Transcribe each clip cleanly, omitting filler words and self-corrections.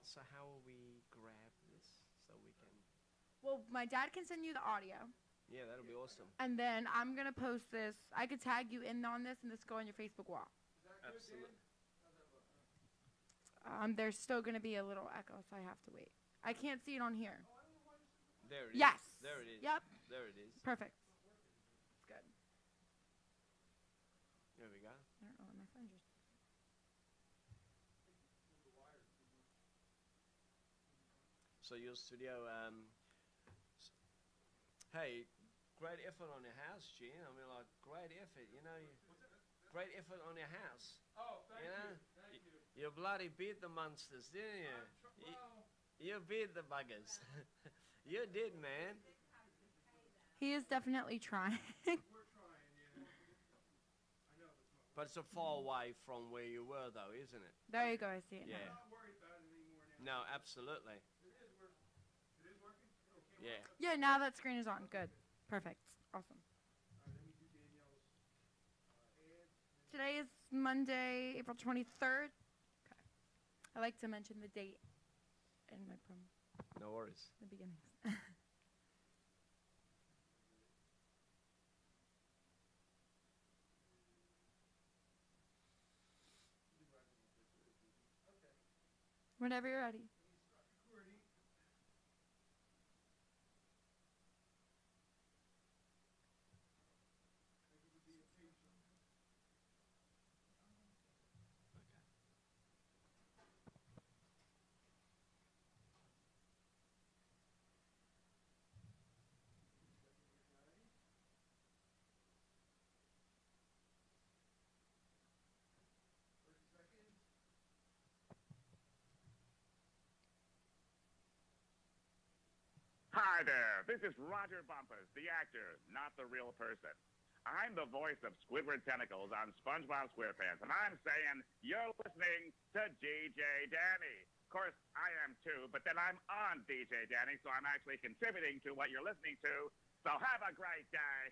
So how will we grab this so we can? Well, my dad can send you the audio. Yeah, that'll be awesome. And then I'm going to post this. I could tag you in on this and this go on your Facebook wall. Absolutely. There's still going to be a little echo, so I have to wait. I can't see it on here. There it is. Yes. There it is. Yep. There it is. Perfect. It's good. There we go. I don't know what my phone just... So your studio, hey, great effort on your house, Gene. I mean, like, great effort, you know. Great effort on your house. Oh, thank you. Thank you. You bloody beat the monsters, didn't you? You beat the buggers. You did, man. He is definitely trying. We're trying, yeah. I know it's not. But it's a far away from where you were, though, isn't it? There you go. I see it Yeah. I'm not worried about it anymore now. No, absolutely. It is working. It is working? Okay. Yeah. now. Yeah, now that screen is on. Good. Perfect. Awesome. All right, let me do Danielle's ad. Today is Monday, April 23rd. Okay. I like to mention the date in my promo, No worries. the beginnings. Whenever you're ready. Recording. Hi there, this is Roger Bumpus, the actor, not the real person. I'm the voice of Squidward Tentacles on SpongeBob SquarePants, and I'm saying you're listening to DJ Danny. Of course, I am too, but then I'm on DJ Danny, so I'm actually contributing to what you're listening to. So have a great day.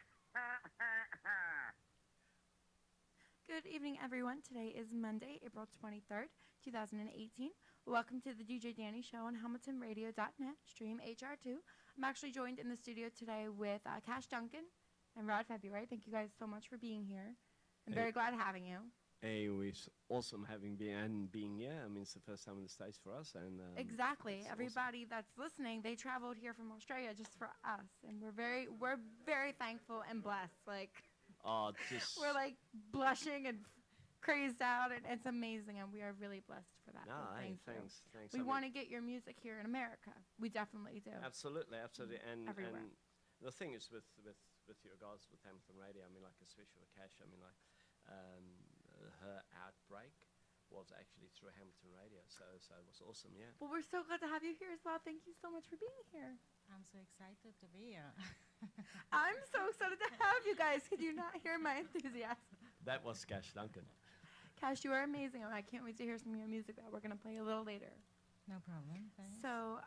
Good evening, everyone. Today is Monday, April 23rd, 2018. Welcome to the DJ Dani Show on HamiltonRadio.net, stream HR2. I'm actually joined in the studio today with KASH Duncan and Rod February. Thank you guys so much for being here. I'm very glad having you. Hey, it's awesome having being here. I mean, it's the first time in the States for us. And Exactly. it's Everybody that's listening, they traveled here from Australia just for us. And we're very thankful and blessed. Like, just we're like blushing and crazed out, and it's amazing, and we are really blessed for that. no, So hey, thanks. thanks. We want to get your music here in America. We definitely do. Absolutely. And Everywhere. the thing is with your guys with Hamilton Radio, I mean, like especially with KASH, I mean, like her outbreak was actually through Hamilton Radio, so it was awesome. Yeah. Well, we're so glad to have you here as well. Thank you so much for being here. I'm so excited to be here. I'm so excited to have you guys. Could you not hear my enthusiasm? That was KASH Duncan. KASH, you are amazing, and I can't wait to hear some of your music that we're going to play a little later. No problem. Thanks. So,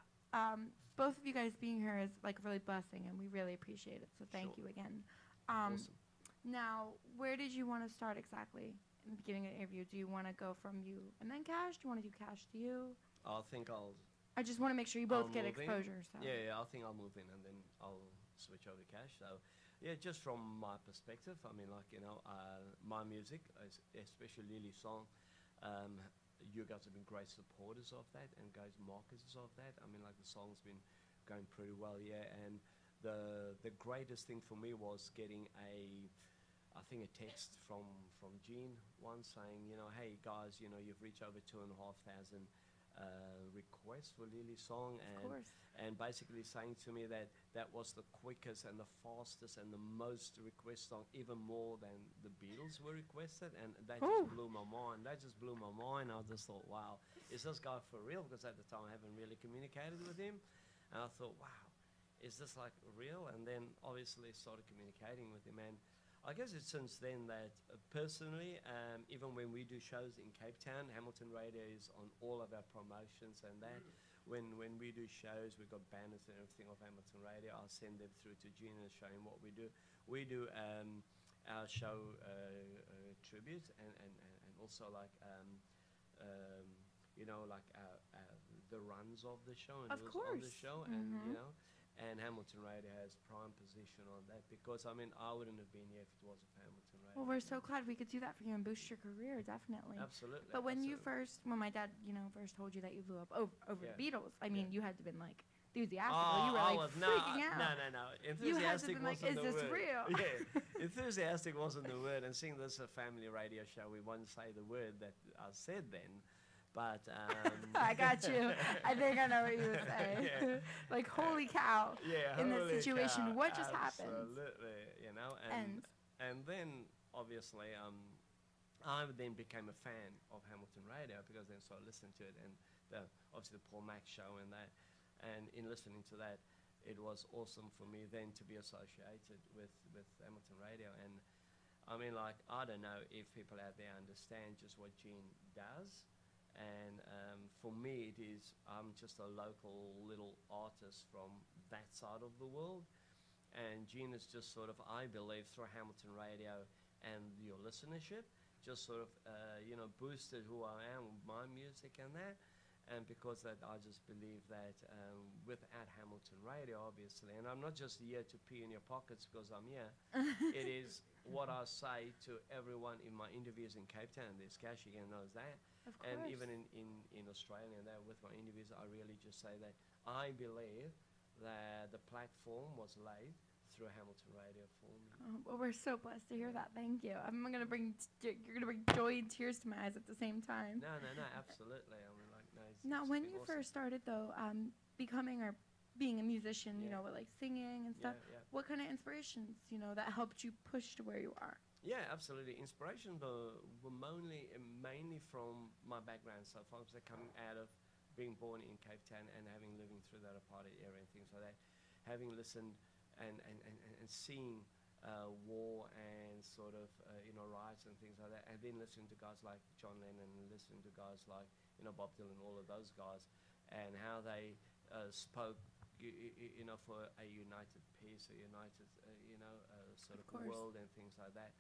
both of you guys being here is like really blessing, and we really appreciate it. So thank Sure. you again. Awesome. Now, where did you want to start exactly in the beginning of the interview? Do you want to go from you and then KASH? Do you want to do KASH to you? I think I'll. I just want to make sure you both I'll get move in. exposure. So. Yeah, I think I'll move in and then I'll switch over to KASH. So, yeah, just from my perspective, I mean, like, you know, my music, especially Lily's song, you guys have been great supporters of that and great marketers of that. I mean, like, the song's been going pretty well, yeah. And the greatest thing for me was getting I think a text from Gene once saying, you know, hey guys, you know, you've reached over 2,500 requests for Lily's song, and basically saying to me that that was the quickest and the fastest and the most requested song, even more than the Beatles were requested, and that just blew my mind. That just blew my mind. I just thought, wow, is this guy for real? Because at the time I haven't really communicated with him, and I thought, wow, is this like real? And then obviously started communicating with him, and I guess it's since then that personally, even when we do shows in Cape Town, Hamilton Radio is on all of our promotions and that. When we do shows, we've got banners and everything of Hamilton Radio. I'll send them through to Gina and show him what we do. We do our show tribute and also like like the runs of the show, and Of it was on the course. show, and and Hamilton Radio has prime position on that, because I mean I wouldn't have been here if it wasn't for Hamilton Radio. Well, we're so glad we could do that for you and boost your career, definitely. Absolutely. But when absolutely. when my dad, first told you that you blew up over Yeah. the Beatles, I mean, Yeah. you had to been like enthusiastic. Oh, you were I like was freaking out. No. You had to Enthusiastic been like, wasn't is the this word. real? Yeah, enthusiastic wasn't the word. And seeing this a family radio show, we won't say the word that I said then, but I got you. I think I know what you would say. Yeah. Like, holy cow. Yeah, In this holy situation, cow, what just happened? Absolutely, and then obviously I then became a fan of Hamilton Radio, because then started listening to it, and obviously the Paul Mac show and that, and in listening to that, it was awesome for me then to be associated with Hamilton Radio. And I mean, like, I don't know if people out there understand just what Gene does. And for me, it is, I'm just a local little artist from that side of the world. And Gene is just sort of, I believe, through Hamilton Radio and your listenership, just sort of, boosted who I am with my music and that. And because that, I just believe that without Hamilton Radio, obviously, and I'm not just here to pee in your pockets because I'm here, it is what I say to everyone in my interviews in Cape Town. There's KASH again, knows that. Of course. And even in Australia and that, with my interviews, I really just say that I believe that the platform was laid through Hamilton Radio for me. Oh, well, we're so blessed to hear that. Thank you. You're gonna bring joy and tears to my eyes at the same time. No, absolutely. I mean, like, no. Now, it's when been you awesome. first started, though, becoming or being a musician, Yeah. with like singing and stuff, Yeah. what kind of inspirations, that helped you push to where you are? Yeah, absolutely. Inspiration were mainly from my background. So folks that coming out of being born in Cape Town and having living through that apartheid era and things like that, having listened and seeing war and sort of riots and things like that, and then listening to guys like John Lennon and listening to guys like Bob Dylan, all of those guys, and how they spoke for a united peace, a united sort of course. world and things like that.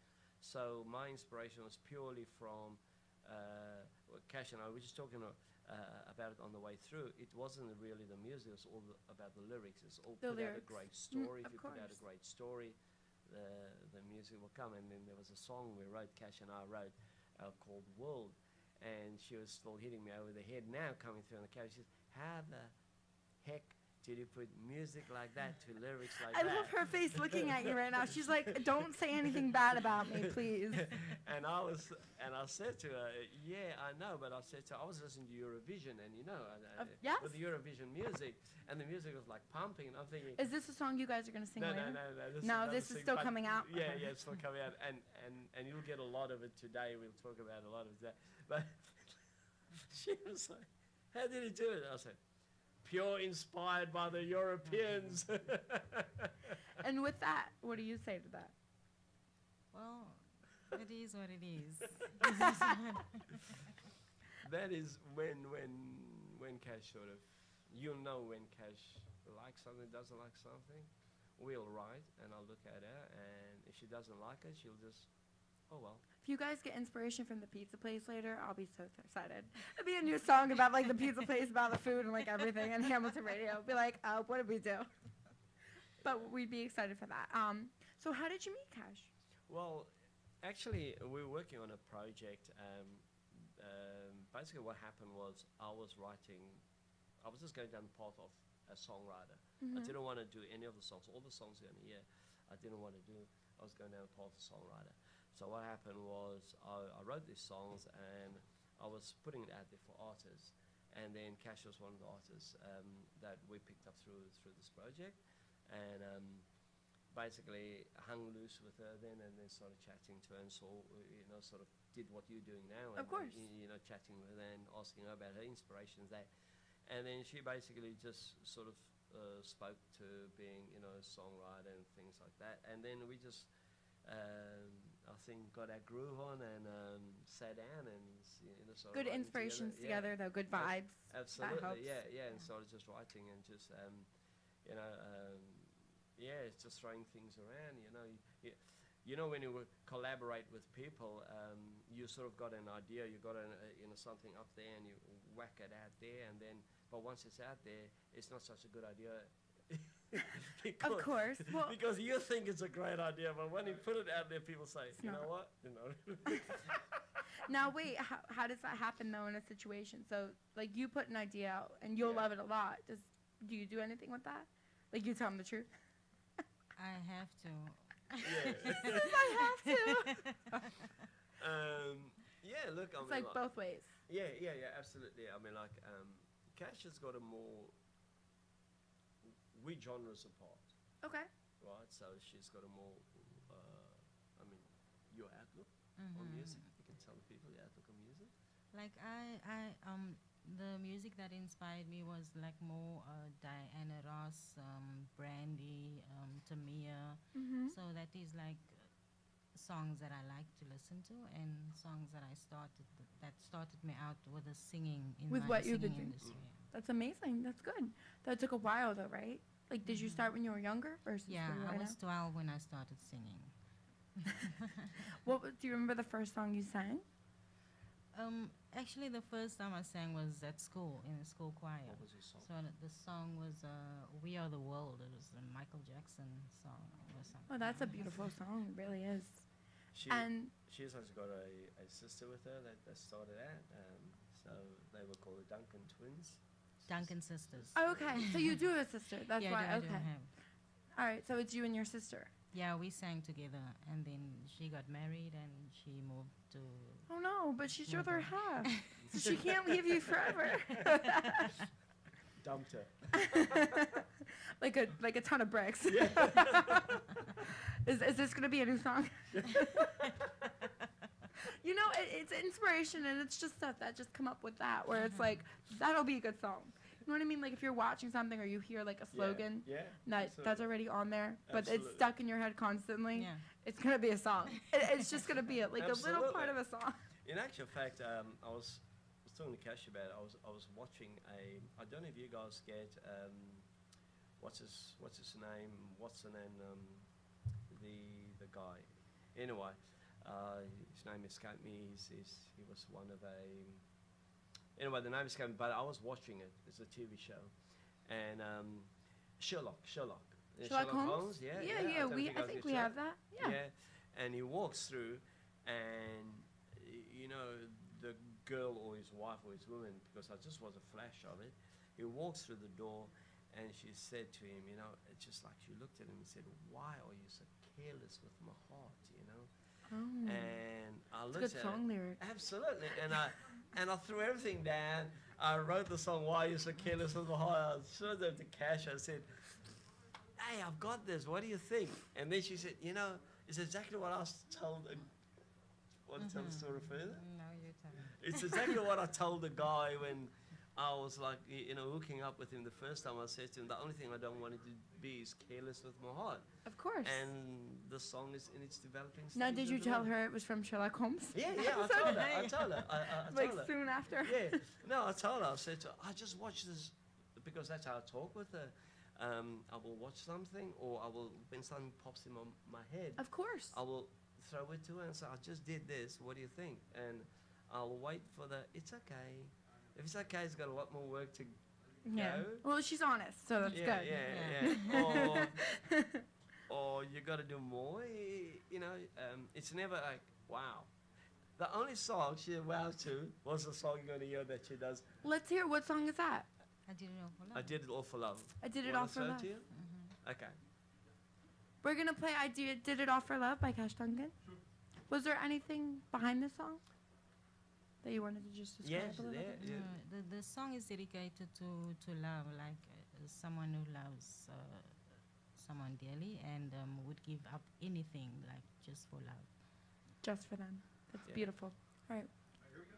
So my inspiration was purely from KASH and I were just talking about it on the way through. It wasn't really the music, it was all about the lyrics. It's all The put out a lyrics. great story. Of If you put out a course. great story, the music will come. And then there was a song we wrote, KASH and I wrote, called World. And she was still hitting me over the head now coming through on the couch. She says, how the heck did you put music like that to lyrics like I that? love her face looking at you right now. She's like, don't say anything bad about me, please. And I said to her, yeah, I know, but I said to her, I was listening to Eurovision, and yes. with the Eurovision music, and the music was like pumping, and I'm thinking, Is this a song you guys are going to sing no, later? no, This is still coming out? Yeah, Okay. yeah, it's still coming out, and you'll get a lot of it today. We'll talk about a lot of that. But she was like, how did he do it? I said, pure inspired by the Europeans. And with that, what do you say to that? Well, it is what it is. That is when KASH sort of, you'll know when KASH likes something, doesn't like something. We'll write, and I'll look at her, and if she doesn't like it, she'll just, oh well. If you guys get inspiration from the pizza place later, I'll be so excited. It'll be a new song about like the pizza place, about the food and like everything, and Hamilton Radio. Be like, what did we do? But we'd be excited for that. So how did you meet KASH? Well, actually, we were working on a project. Basically, what happened was I was just going down the path of a songwriter. I didn't want to do any of the songs. All the songs you're going to hear, I didn't want to do. I was going down the path of songwriter. So what happened was I wrote these songs, and I was putting it out there for artists. And then KASH was one of the artists that we picked up through this project. And basically hung loose with her then, and then started chatting to her, and so sort of did what you're doing now. Of course. Chatting with her and asking her about her inspirations there. And then she basically just sort of spoke to being a songwriter and things like that. And then we just I think got our groove on and sat down and sort of Good writing inspirations together. together, though. Good vibes. Absolutely, helps. yeah, and started just writing and just it's just throwing things around. you know, when you collaborate with people, you sort of got an idea, you got something up there, and you whack it out there, and then, but once it's out there, it's not such a good idea. Of course. Well, because you think it's a great idea, but when you put it out there, people say, you know what? Now wait, how does that happen though in a situation? So like you put an idea out and you'll love it a lot. Do you do anything with that? Like you tell them the truth? I have to. I have to. Yeah, look, I It's mean, like both ways. Yeah, absolutely. I mean, like, KASH has got a more, we genres apart, Okay. right? So she's got a more, I mean, your outlook on music. You can tell the people your outlook on music. Like the music that inspired me was like more Diana Ross, Brandy, Tamia. So that is like songs that I like to listen to, and songs that that started me out with the singing in With my what you've been singing doing. industry. That's amazing. That's good. That took a while though, right? Like did you start when you were younger versus Yeah, when you I were was 12 when I started singing. do you remember the first song you sang? Actually, the first time I sang was at school, in the school choir. What was your song? So the song was We Are the World. It was a Michael Jackson song or something. Oh, that's a beautiful song. It really is. She's actually got a sister with her that started out. So they were called the Duncan twins. Duncan sisters. Oh, okay. So you do have a sister. That's yeah, why. I do Okay. have. All right. So it's you and your sister. Yeah, we sang together, and then she got married, and she moved to... Oh no, but she's your other Mother. half, so she can't leave you forever. Dumped her. like a ton of bricks. Yeah. Is this gonna be a new song? You know, it's inspiration, and it's just stuff that just come up with that, where it's like that'll be a good song. You know what I mean? Like if you're watching something or you hear like a slogan, that's already on there, but it's stuck in your head constantly. Yeah. It's gonna be a song. It's just gonna be a little part of a song. In actual fact, I was talking to KASH about it. I was watching I don't know if you guys get what's his name? What's the name? The guy. Anyway, his name escaped me. He was one of a. Anyway, the name escaped me, but I was watching it. It's a TV show, and Sherlock. Sherlock Holmes? Yeah. I think we have that. Yeah. And he walks through, and you know the girl or his wife or his woman, because I just was a flash of it. He walks through the door, and she said to him, you know, it's just like she looked at him and said, "Why are you so careless with my heart?" You know. Oh. And I It's a looked good at song it. lyric. Absolutely, and I threw everything down. I wrote the song "Why Are You So Careless with My Heart." I showed them to KASH. I said, "Hey, I've got this. What do you think?" And then she said, "You know, it's exactly what I was told." Want to tell the story further? No, you tell me. It's exactly what I told the guy when I was like, you know, hooking up with him the first time. I said to him, the only thing I don't want to be is careless with my heart. Of course. And the song is in its developing stage. Now, did you as tell well. her it was from Sherlock Holmes? Yeah, I told her. I told her. Like told her. soon after? Yeah. No, I told her. I said to her, I just watch this, because that's how I talk with her. I will watch something, or I will, when something pops in my head, Of course. I will throw it to her and say, I just did this, what do you think? And I'll wait for it's okay. If it's okay, it's got a lot more work to Yeah. go. Well, she's honest, so that's good. Yeah. Or you got to do more. You know, it's never like, wow. The only song she wow to was the song you're going to hear that she does. Let's hear, what song is that? I did it all for love. I did it all for love. I Did It Wanna All for throw it Love. to you? Mm-hmm. Okay. We're going to play Did It All for Love by KASH Duncan. Was there anything behind this song that you wanted to just describe Yes, a little bit? yeah. The song is dedicated to love, like someone who loves someone dearly and would give up anything, like just for love. Just for them. That's Yeah. beautiful. All right. Here we go.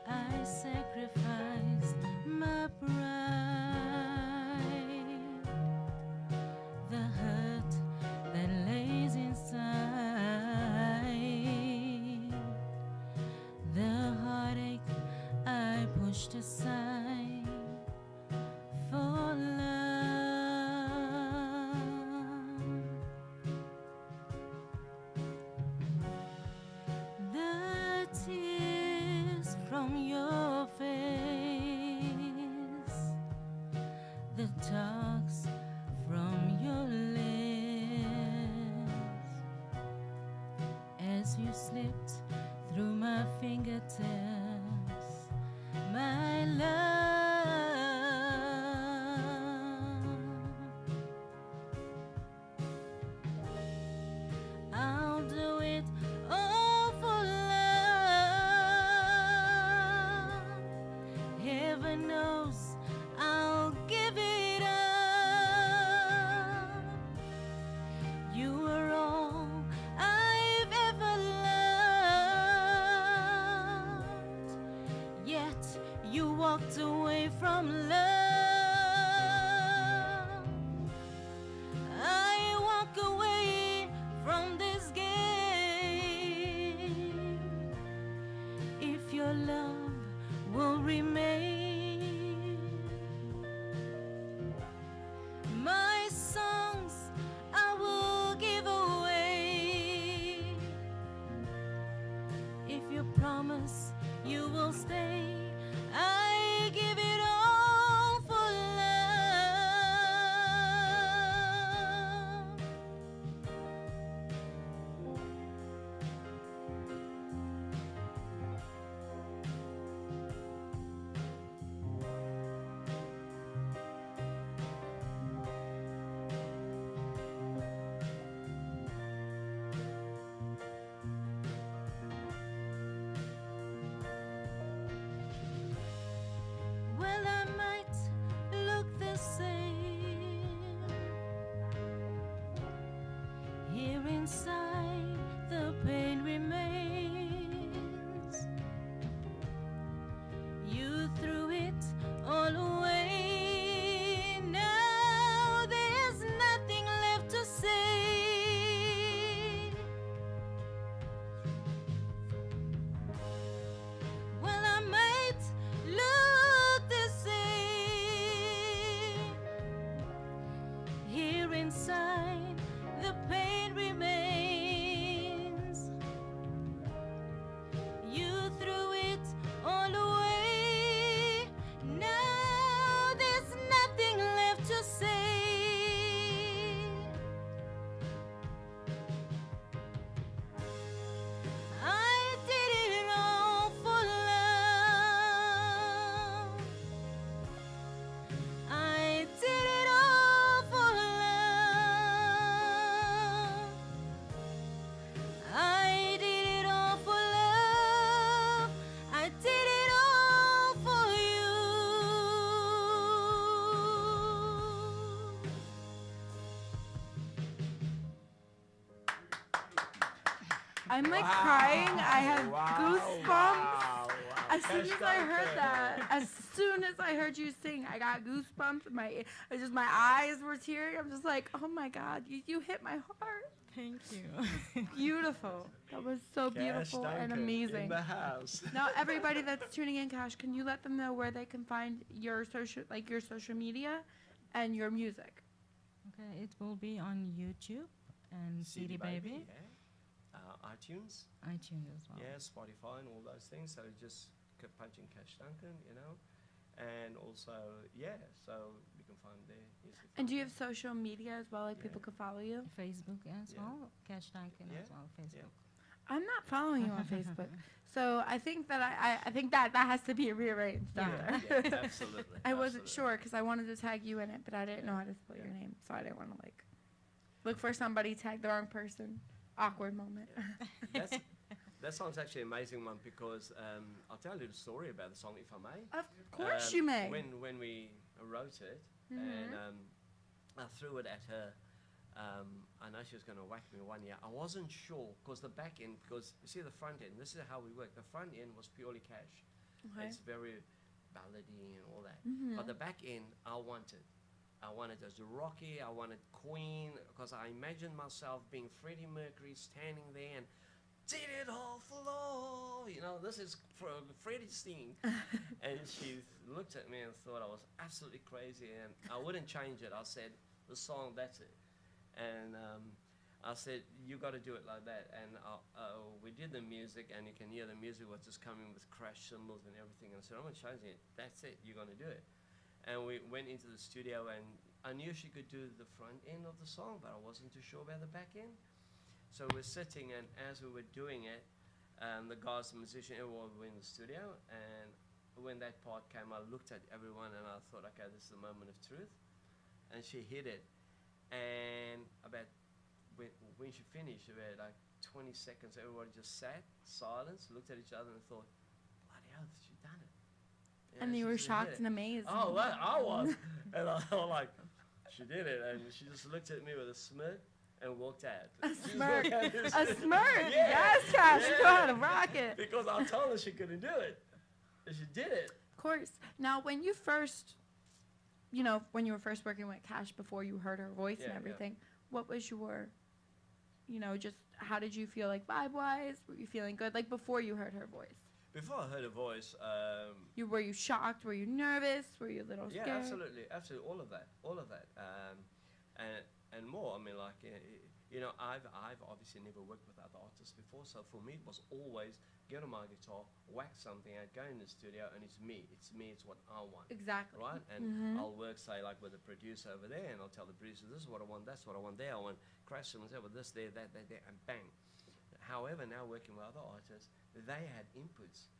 I sacrificed my pride, the hurt that lays inside, the heartache I pushed aside. you slipped through my fingertips, my love. I'll do it all for love. Heaven knows I'll give it up. You were all I've ever loved, yet you walked away from love. I walk away from this game if your love will remain. My songs I will give away if you promise you will stay. I give it all for love. Well, I might look the same. Here inside, the pain remains. You threw it all away. Now there's nothing left to say. Well, I might look the same. Here inside, the pain remains. You threw it all away. Now there's nothing left to say. I did it all for love. I did it all for love. I did it all for love. I did it all for you. I'm like Wow. crying. I have Wow, goosebumps. wow, wow. As soon Cash as I heard Duncan. that, as soon as I heard you sing, I got goosebumps. My eyes were teary. I'm just like, oh my God, you hit my heart. Thank you. Beautiful. That was so Cash beautiful and Duncan amazing. in the house. Now, everybody that's tuning in, Cash, can you let them know where they can find your social media and your music? Okay, it will be on YouTube and CD Baby, yeah. iTunes, iTunes as well. yeah, Spotify, and all those things. So just keep punching Cash Duncan, and also so you can find there. And do you have social media as well, like Yeah. people can follow you? Facebook as Yeah. well, Cash Duncan Yeah, as well, Facebook. I'm not following you on Facebook, so I think that I think that has to be rearranged. Yeah. after. Yeah, absolutely. I wasn't absolutely. sure because I wanted to tag you in it, but I didn't know how to spell your Yeah. name, so I didn't want to look for somebody, tag the wrong person. Awkward moment. That's, that song's actually an amazing one because I'll tell you the story about the song, if I may. Of course you may. When we wrote it, and I threw it at her, I know she was going to whack me one year. I wasn't sure because the back end, because you see the front end, this is how we work. The front end was purely Cash. Okay. It's very ballady and all that. But the back end, I wanted as rocky. I wanted Queen because I imagined myself being Freddie Mercury standing there and did it all for love. This is Freddie's singing. And she looked at me and thought I was absolutely crazy, and I wouldn't change it. I said, the song, that's it. And I said, you got to do it like that. And we did the music, and you can hear the music was just coming with crash cymbals and everything. And I said, I'm not changing it. That's it. You're going to do it. And we went into the studio, and I knew she could do the front end of the song, but I wasn't too sure about the back end. So we're sitting, and as we were doing it, the guys, the musician, everyone were in the studio, and when that part came, I looked at everyone and I thought, okay, this is the moment of truth. And she hit it, and about when she finished, about like 20 seconds, everybody just sat, silence, looked at each other and thought, bloody hell, she done it. And you were shocked and amazed. Oh, well, I was. And I was like, she did it. And she just looked at me with a smirk and walked out. A She just smirk. walked out and A said, smirk. Yeah. Yes, Cash. Yeah. Go ahead and rock it. Because I told her she couldn't do it. And she did it. Of course. Now, when you first, you know, when you were first working with Cash before you heard her voice and everything, what was your, you know, just how did you feel like vibe-wise? Were you feeling good? Like before you heard her voice? Before I heard her voice, Were you shocked? Were you nervous? Were you a little scared? yeah, absolutely, all of that, and more. I mean, like, you know, I've obviously never worked with other artists before, so for me it was always get on my guitar, whack something out, go in the studio, and it's me, it's what I want. Exactly. Right, and I'll work, say, like with the producer over there, and I'll tell the producer, this is what I want, that's what I want there, I want crash cymbals there with this, there, that, there, and bang. However, now working with other artists, they had inputs.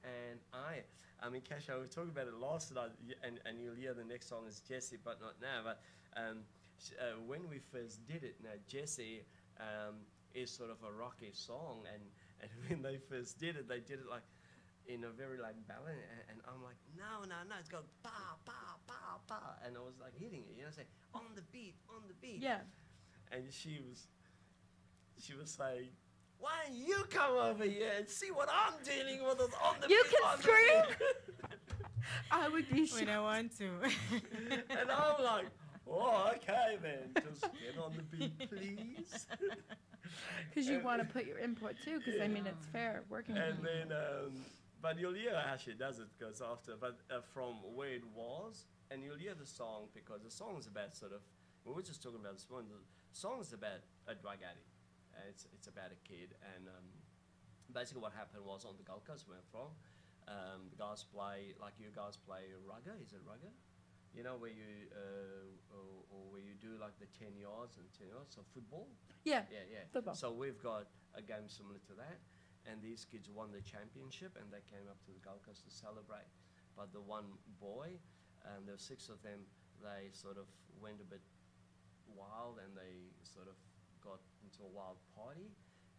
And I mean, Cash, I was talking about it last night, and you'll hear the next song is Jessie, but not now. But when we first did it, now Jessie is sort of a rocky song, and when they first did it, they did it like in a very like ballad, and I'm like, no, it's going pa pa pa pa, and I was like hitting it, you know, saying on the beat. Yeah. And she was saying, why don't you come over here and see what I'm dealing with on the You beat, can on the scream? beat." I would be shocked. We don't want to. And I'm like, oh, okay then, just get on the beat, please. Because you want to put your input too, because I mean, it's fair working with And you. then, but you'll hear how she does it goes after, but from where it was, and you'll hear the song, because the song is about sort of, we were just talking about this morning, the song is about a drug addict. It's about a kid, and basically what happened was on the Gold Coast where I'm from, the guys play, like you guys play rugger, is it rugger? You know, where you, or where you do like the 10 yards and 10 yards, so football? Yeah. Yeah. Football. So we've got a game similar to that, and these kids won the championship, and they came up to the Gold Coast to celebrate. But the one boy, there were 6 of them, they sort of went a bit wild, and they sort of got into a wild party,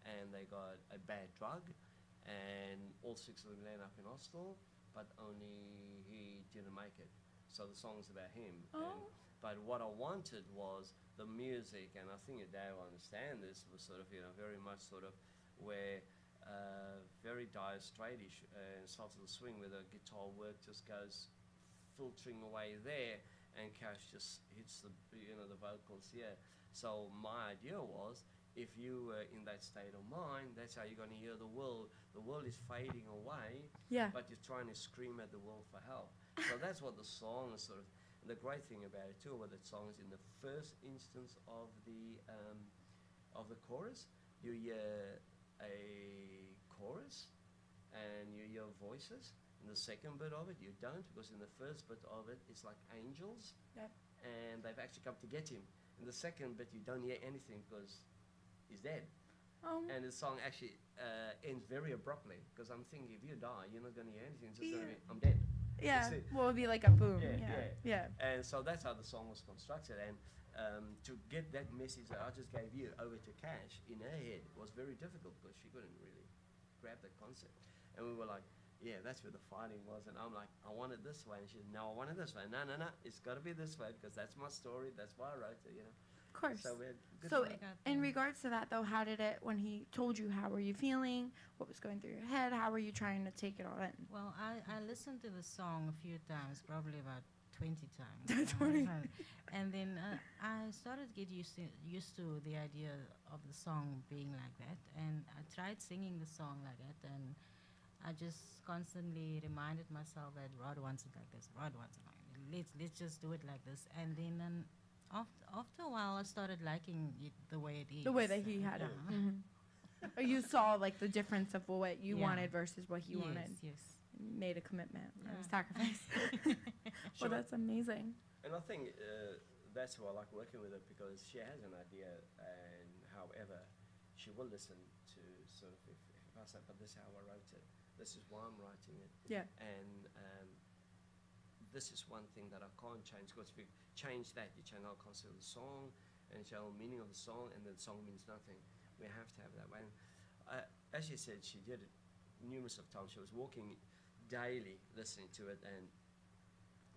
and they got a bad drug, and all 6 of them ended up in hospital, but only he didn't make it. So the song's about him. But what I wanted was the music, and I think your dad will understand this, was sort of, you know, very much sort of where very dire straightish and starts to swing, where the guitar work just goes filtering away there, and Cash just hits the, you know, the vocals here. So my idea was, if you were in that state of mind, that's how you're going to hear the world. The world is fading away, but you're trying to scream at the world for help. So that's what the song is sort of. And the great thing about it too, with that song, is in the first instance of the chorus, you hear a chorus, and you hear voices. In the second bit of it, you don't, because in the first bit of it, it's like angels, and they've actually come to get him. In the second bit, you don't hear anything because he's dead. And the song actually ends very abruptly, because I'm thinking, if you die, you're not going to hear anything. It's just going to be, I'm dead. Yeah. That's it. Well, it'd be like a boom. Yeah. And so that's how the song was constructed. And to get that message that I just gave you over to Cash in her head was very difficult, because she couldn't really grab the concept. And we were like, yeah, that's where the fighting was. And I'm like, I want it this way. And she said, no, I want it this way. No, it's got to be this way, because that's my story. That's why I wrote it, you know. Of course. So we had good So fun. in regards to that, though, how did it, when he told you, how were you feeling? What was going through your head? How were you trying to take it all in? Well, I listened to the song a few times, probably about 20 times. 20. And then I started to get used to the idea of the song being like that. And I tried singing the song like that, and I just constantly reminded myself that Rod wants it like this, Rod wants it like this. Let's just do it like this. And then after a while, I started liking it the way it is. The way that he had it. Or you saw like the difference of what you wanted versus what he wanted. Yes. Made a commitment or a sacrifice. Well, that's amazing. And I think that's why I like working with her, because she has an idea, and however she she will listen to sort of if I say, but this is how I wrote it. This is why I'm writing it. Yeah. And this is one thing that I can't change, because if you change that, you change the whole concept of the song and the whole meaning of the song, and the song means nothing. We have to have that way. And, as she said, she did it numerous of times. She was walking daily listening to it and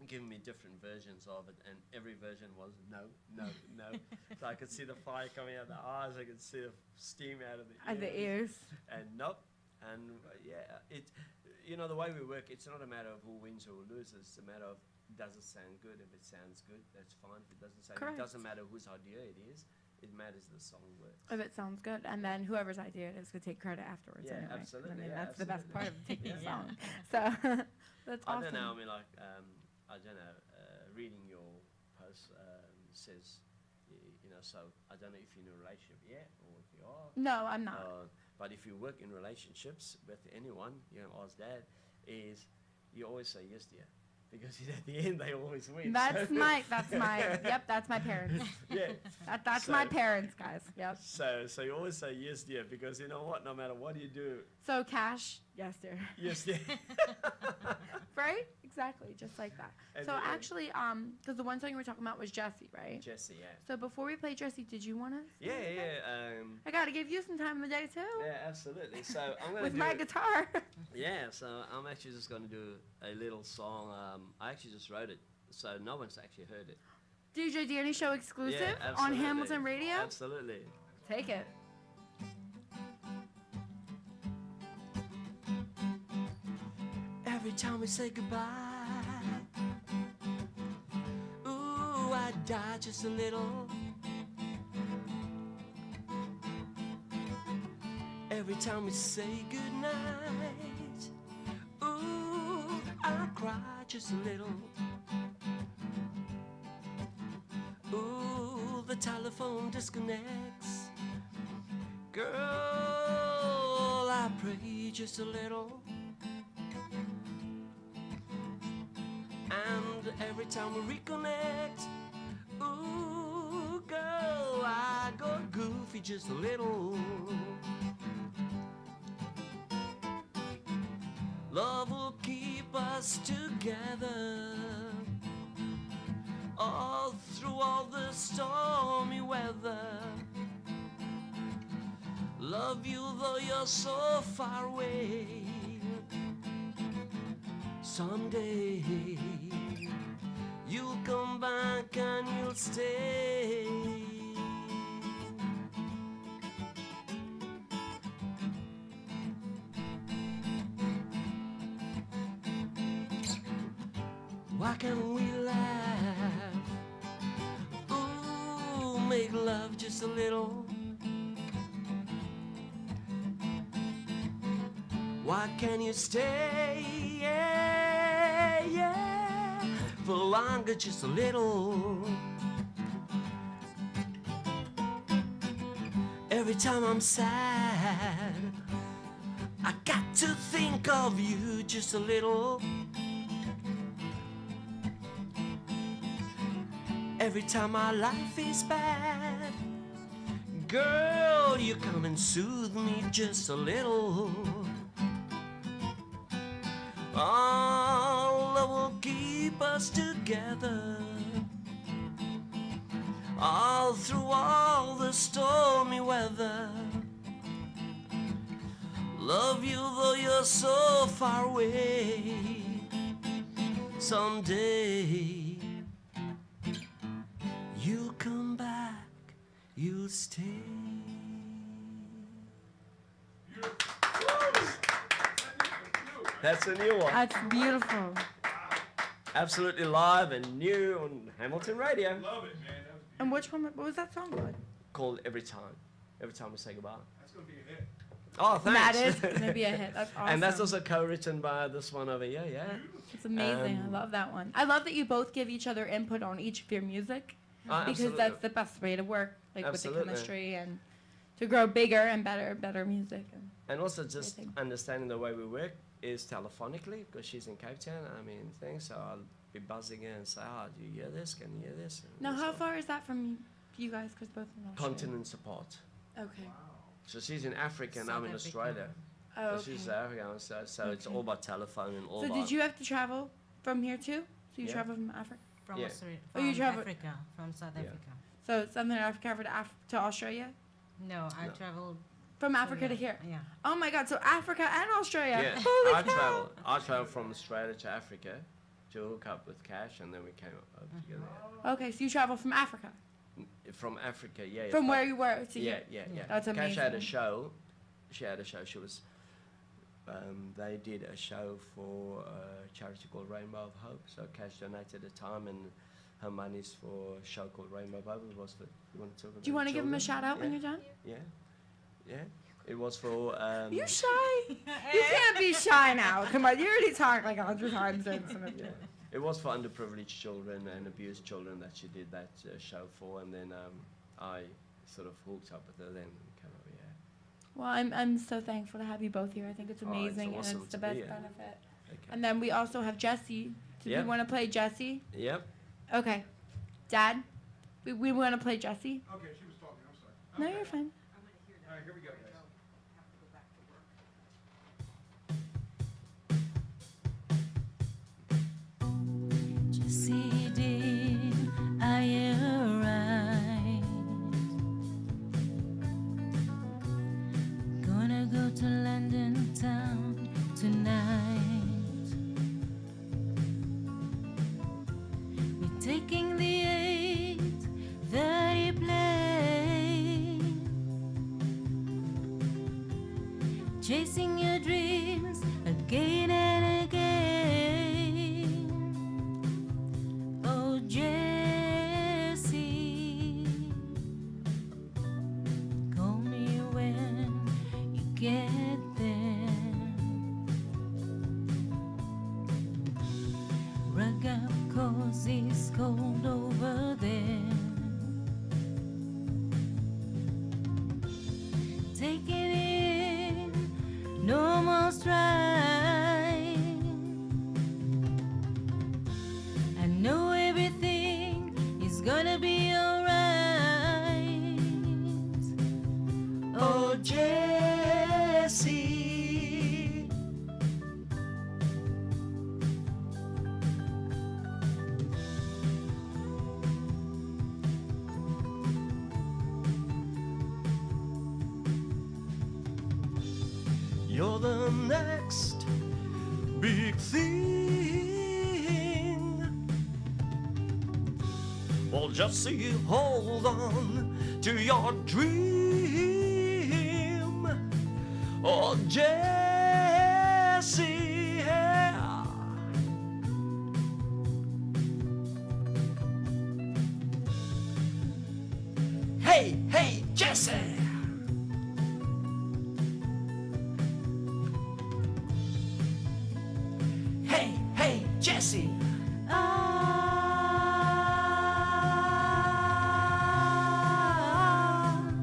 giving me different versions of it, and every version was no, no, no. So I could see the fire coming out of the eyes, I could see the steam out of the ears. And nope. And yeah, you know, the way we work, it's not a matter of who wins or who loses. It's a matter of, does it sound good? If it sounds good, that's fine. If it doesn't sound good, it doesn't matter whose idea it is. It matters the song works. If it sounds good, and then whoever's idea it is could take credit afterwards. Yeah, anyway. absolutely. I mean, yeah, that's the best part of taking a Yeah. song. So that's awesome. I don't know. I mean, like, I don't know. Reading your post says, you know. So I don't know if you're in a relationship yet, or if you are. No, I'm not. But if you work in relationships with anyone, you know, ask Dad, is you always say yes, dear, because at the end they always win. That's my yep, that's my parents. Yeah. That's my parents, guys. Yep. So you always say yes, dear, because you know what? No matter what you do, So Cash, yes, dear. yes, dear. Right? Exactly, just like that. And So then- actually, because the one song you were talking about was Jessie, right? Jesse, yeah. So before we play Jessie, did you want to? Yeah, yeah. I gotta give you some time of the day too. Yeah, absolutely. So I'm gonna With do my guitar. Yeah, so I'm actually just gonna do a little song. I actually just wrote it, so no one's actually heard it. DJ Dani Show exclusive Yeah, on absolutely. Hamilton Radio. Absolutely. Take it. Every time we say goodbye, ooh, I die just a little. Every time we say goodnight, ooh, I cry just a little. Ooh, the telephone disconnects. Girl, I pray just a little. And every time we reconnect, ooh, girl, I go goofy just a little. Love will keep us together all through all the stormy weather. Love you though you're so far away. Someday you'll come back and you'll stay. Why can't we laugh? Ooh, make love just a little. Why can't you stay? Yeah, yeah, for longer, just a little. Every time I'm sad, I got to think of you just a little. Every time my life is bad, girl, you come and soothe me just a little. All love will keep us together all through all the stormy weather. Love you though you're so far away. Someday you'll come back, you'll stay. That's a new one. That's beautiful. Absolutely live and new on Hamilton Radio. Love it, man. That was And which one? What was that song called? Called Every Time. Every Time We Say Goodbye. That's gonna be a hit. Oh, thanks. That is gonna be a hit. That's awesome. And that's also co-written by this one over here, yeah. It's amazing. I love that one. I love that you both give each other input on each of your music because Absolutely. that's the best way to work, like Absolutely. with the chemistry and to grow bigger and better music. And also just Everything. understanding the way we work is telephonically, because she's in Cape Town, I mean, things, so I'll be buzzing in and say, oh, do you hear this? Can you hear this? And Now, this how one. far is that from you guys? Because both of them are Continents apart. Okay. So she's in Africa and I'm in Africa. Australia. Oh, So she's African, so it's all by telephone and all So by... did you have to travel from here too? So you Yeah. traveled from Africa? From Yeah. Australia, Oh, from you travel- Africa, from South Yeah. Africa. So Southern Africa to Australia? No, I No. traveled From Africa to here? Yeah. Oh my God, so Africa and Australia. Yeah, Holy I cow. traveled from Australia to Africa to hook up with KASH, and then we came up together. Okay, so you traveled from Africa? From Africa, yeah. From but- where you were to Yeah, here? yeah, yeah. That's KASH had a amazing. show. She had a show. She was. They did a show for a charity called Rainbow of Hope. So KASH donated the time and her money's for a show called Rainbow of Hope. It was for. You want to talk about? Do you want to give him a children? shout out when Yeah, you're done? Yeah, yeah. It was for. You shy? You can't be shy now. Come on, you already talked like 100 times during some of Yeah. it. It was for underprivileged children and abused children that she did that show for, and then I sort of hooked up with her then and came over here. Well, I'm so thankful to have you both here. I think it's Oh, it's amazing awesome and it's the to best be here. benefit. Okay. And then we also have Jesse. Do Yep. you want to play Jesse? Yep. Okay. Dad, we want to play Jesse. Okay, she was talking, I'm sorry. No, Okay. you're fine. All right, here we go, guys. Jesse, did I arrive? Gonna go to London town tonight. We're taking the 8:30 plane, chasing your dreams again and again. Oh, Jesse, call me when you get there. Rug up, 'cause it's cold over there. Take it in, no more strife. I know everything is gonna be alright. Oh, Jesse, You're the next big thing. Well, Jesse, hold on to your dream. Oh, Jesse, yeah. Hey, hey, Jesse. Hey, hey, Jesse.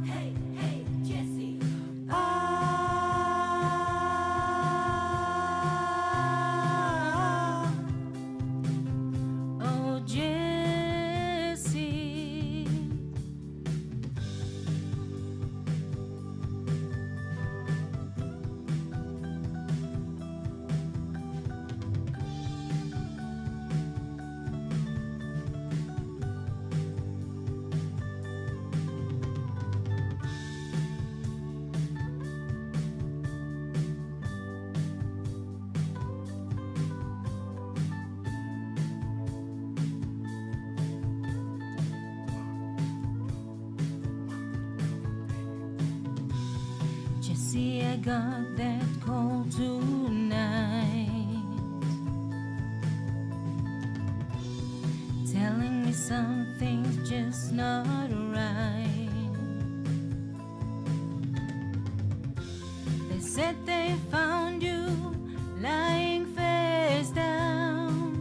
hey, hey, Jesse. Oh, Jesse. Jesse, I got that call tonight, telling me something's just not right. They said they found you lying face down.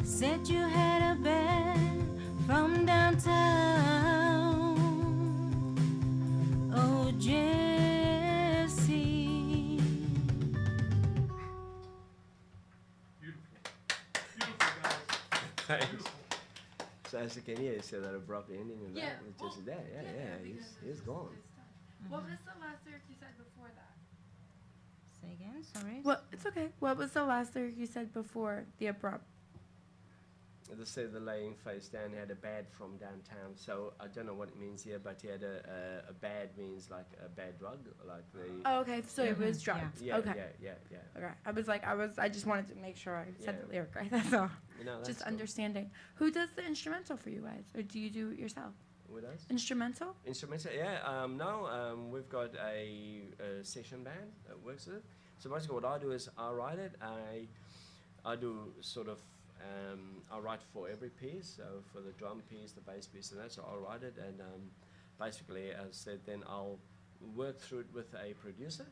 Said you had a band from downtown. Oh, Jesse. Beautiful. Beautiful, guys. Thanks. So as you can hear, you said that abrupt ending and Yeah. that was just that. Yeah, yeah. he's gone. What was the last lyric you said before that? Say again, sorry. Well, it's okay. What was the last lyric you said before the abrupt? They said the laying face down, he had a bad from downtown. So I don't know what it means here, but he had a bad means like a bad drug, like the. Oh, okay. So it was drugs. Yeah, Okay. yeah. Okay. I just wanted to make sure I said Yeah. the lyric right. That's all. That's Just cool. understanding. Who does the instrumental for you guys, or do you do it yourself? With us? Instrumental? Instrumental, yeah. We've got a session band that works with it. So basically, what I do is I write it. I do sort of. I write for every piece, so for the drum piece, the bass piece, and that. So I'll write it, and basically, as I said, then I'll work through it with a producer,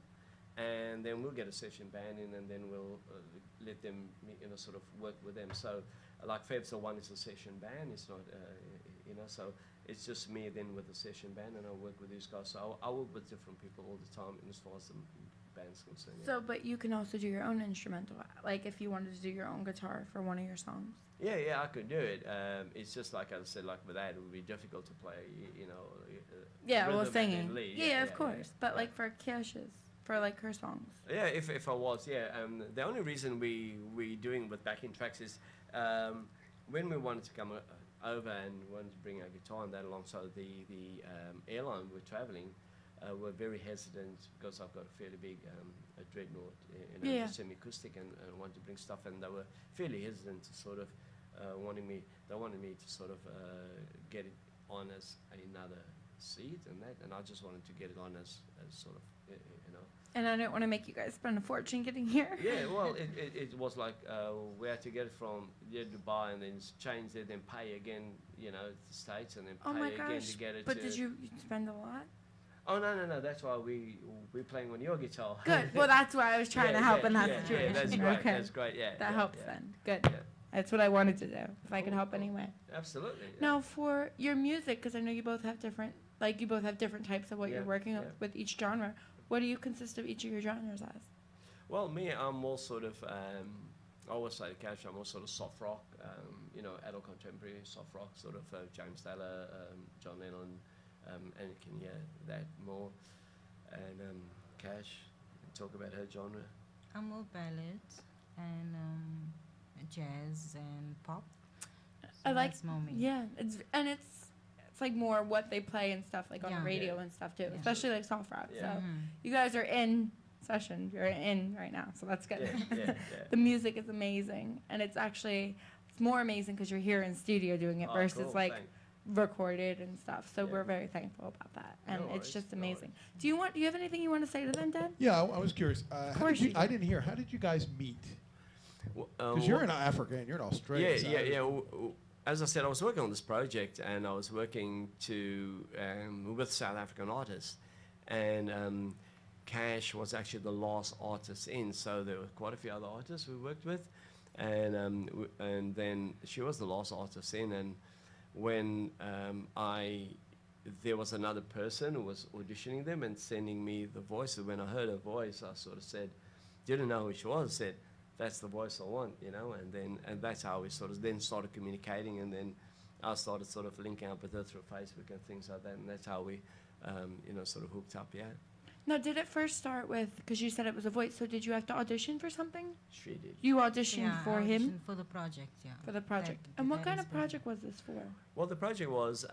and then we'll get a session band in, and then we'll let them, sort of work with them. So, like Feb's the one is a session band. It's not, so it's just me then with the session band, and I work with these guys. So I work with different people all the time, as far as the band's concerned. Yeah. So, but you can also do your own instrumental, like if you wanted to do your own guitar for one of your songs. Yeah, I could do it. It's just like I said, like with that, it would be difficult to play, Yeah, well, rhythm and singing. then lead. Yeah, of course. Yeah. But like for Kash's, for like her songs. Yeah, if I was, yeah. The only reason we doing with backing tracks is when we wanted to come over and wanted to bring our guitar and that along, so the airline we're traveling were very hesitant because I've got a fairly big a dreadnought, Yeah. semi-acoustic, and wanted to bring stuff, and they were fairly hesitant to sort of wanted me to sort of get it on as another seat and that, and I just wanted to get it on as sort of, And I don't want to make you guys spend a fortune getting here. Yeah, well, it was like we had to get it from Dubai and then change it, then pay again, to the States, and then Oh my pay again gosh. to get it. But to did you spend a lot? Oh no! That's why we're playing on your guitar. Good. Well, that's why I was trying to help in that situation. Yeah, that's great. Okay. That's great. Yeah, That yeah, helps yeah. then. Good. Yeah. That's what I wanted to do. If I could help anyway. Absolutely. Yeah. Now, for your music, because I know you both have different, types of what you're working with each genre. What do you consist of each of your genres as? Well, me, I'm more sort of. I always say to Cash, I'm more sort of soft rock. Adult contemporary soft rock, sort of James Taylor, John Lennon, and you can hear that more. And Cash, talk about her genre. I'm more ballads and jazz and pop. So I like. that's more me. Yeah, it's like more what they play and stuff like on the Yeah. radio Yeah. and stuff too, Yeah. especially like soft rock. Yeah. So Mhm. you guys are in session. You're in right now, so that's good. Yeah. The music is amazing, and it's more amazing because you're here in studio doing it Oh, versus cool, like thanks. recorded and stuff. So Yeah. we're very thankful about that, and No it's worries, just no amazing. Do you have anything you want to say to them, Dan? Yeah, I was curious. How course did you do. I didn't hear. How did you guys meet? Because you're in Africa and you're in Australia. Yeah, so yeah, I was- yeah. As I said, I was working on this project, and I was working with South African artists, and Cash was actually the last artist in. So there were quite a few other artists we worked with, and then she was the last artist in. And when there was another person who was auditioning them and sending me the voice. And when I heard her voice, I sort of said, didn't know who she was. Said, that's the voice I want, and that's how we sort of then started communicating, and then I started sort of linking up with her through Facebook and things like that, and that's how we, sort of hooked up, yeah. Now, did it first start with, because you said it was a voice, so did you have to audition for something? She did. You auditioned Yeah, for I him? auditioned for the project, yeah. For the project. That- And what that kind is of good. project was this for? Well, the project was,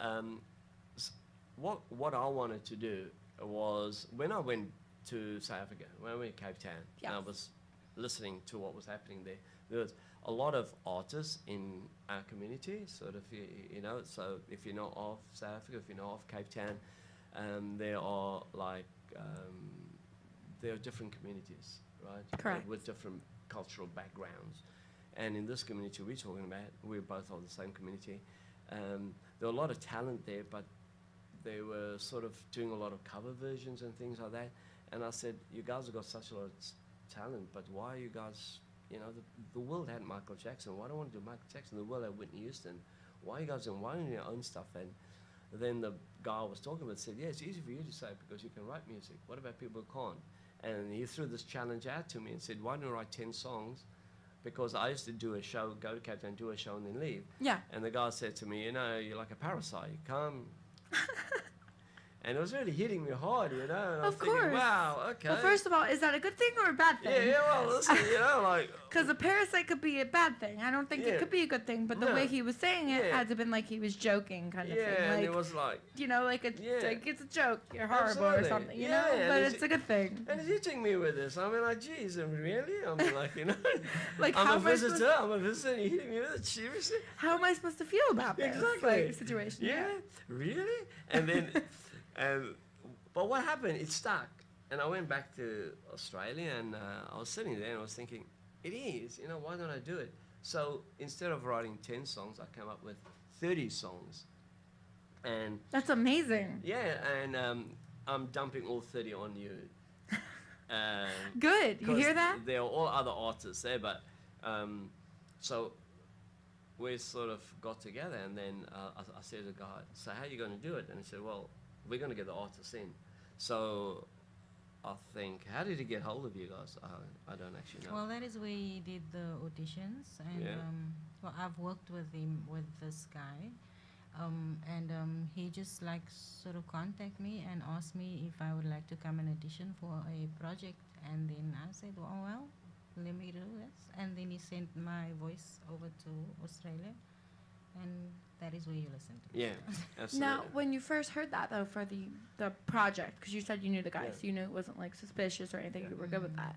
what I wanted to do was, when I went to South Africa, when I went to Cape Town, and I Yes. was listening to what was happening there was a lot of artists in our community, sort of, so if you know of South Africa, if you know of Cape Town, there are there are different communities, right? Correct. With different cultural backgrounds. And in this community we're talking about, we're both of the same community. There were a lot of talent there, but they were sort of doing a lot of cover versions and things like that. And I said, you guys have got such a lot of talent, but why are you guys, the world had Michael Jackson. Why don't you want to do Michael Jackson? The world had Whitney Houston. Why are you guys doing, why don't you do your own stuff? And then the guy I was talking with said, yeah, it's easy for you to say because you can write music. What about people who can't? And he threw this challenge out to me and said, why don't you write 10 songs? Because I used to do a show, go to Cape Town, do a show and then leave. Yeah. And the guy said to me, you're like a parasite. You come. And it was really hitting me hard, you know. And I was Of course. thinking, wow, okay. Well, first of all, is that a good thing or a bad thing? yeah, well, listen, you know, like. Because a parasite could be a bad thing. I don't think Yeah. it could be a good thing, but the No. way he was saying it Yeah. had to have been like he was joking kind of Yeah, thing. and Like, it was like. you know, like, Yeah. like it's a joke. You're horrible or Absolutely. something, you Yeah, know? and But it's- it's a good thing. And he's hitting me with this. I mean, like, geez, really? I mean, like, you know. Like, I'm how a am I supposed visitor. I'm a visitor. And you're hitting me with it. Seriously? How am I supposed to feel about this Exactly. like, situation? Yeah, really? And then, but what happened? It stuck. And I went back to Australia, and I was sitting there, and I was thinking, it is, you know, why don't I do it? So instead of writing 10 songs, I came up with 30 songs. And That's amazing. yeah, and I'm dumping all 30 on you. Good. You hear 'Cause that? There are all other artists there, but so we sort of got together, and then I said to the guy, so how are you going to do it? And he said, well, we're going to get the artists in. So I think, how did he get hold of you guys? I don't actually know. Well, that is where he did the auditions, and Yeah. well, I've worked with him, with this guy, and he just like sort of contacted me and asked me if I would like to come and audition for a project, and then I said, oh, well, let me do this, and then he sent my voice over to Australia, and that is where you listen to me. Yeah, absolutely. Now, when you first heard that, though, for the project, because you said you knew the guy, Yeah. so you knew it wasn't, like, suspicious or anything, Yeah. you were good with that.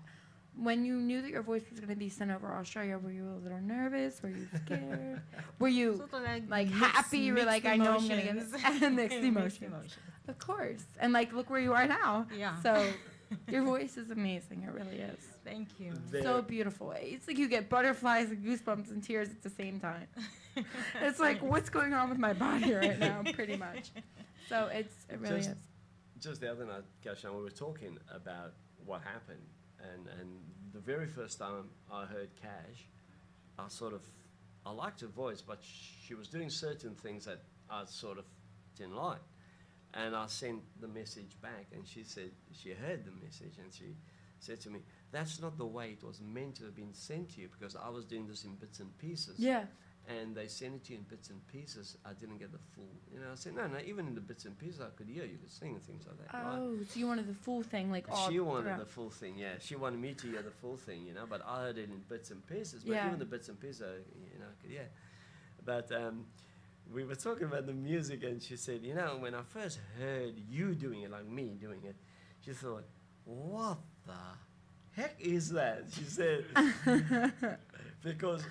When you knew that your voice was going to be sent over to Australia, were you a little nervous? Were you scared? Were you, Sort of like, mixed- happy? You were like, mixed I know I'm going to get emotions. it. And mixed emotions. Of course. And, like, look where you are now. Yeah. So, your voice is amazing. It really is. Thank you. So beautiful. It's like you get butterflies and goosebumps and tears at the same time. It's like, what's going on with my body right now, pretty much. So it really Just- is. Just the other night, Kashan, we were talking about what happened, and the very first time I heard KASH, I liked her voice, but she was doing certain things that I sort of didn't like. And I sent the message back, and she said she heard the message, and she said to me, that's not the way it was meant to have been sent to you, because I was doing this in bits and pieces. Yeah. And they sent it to you in bits and pieces. I didn't get the full, you know. I said, no, even in the bits and pieces I could hear, you could sing and things like that. right? Oh, so you wanted the full thing, like all She wanted throughout. the full thing, yeah. She wanted me to hear the full thing, you know, but I heard it in bits and pieces. But Yeah. even the bits and pieces, you know, I could, yeah. But we were talking about the music, and she said, you know, when I first heard you doing it, like me doing it, she thought, what the heck is that? She said, because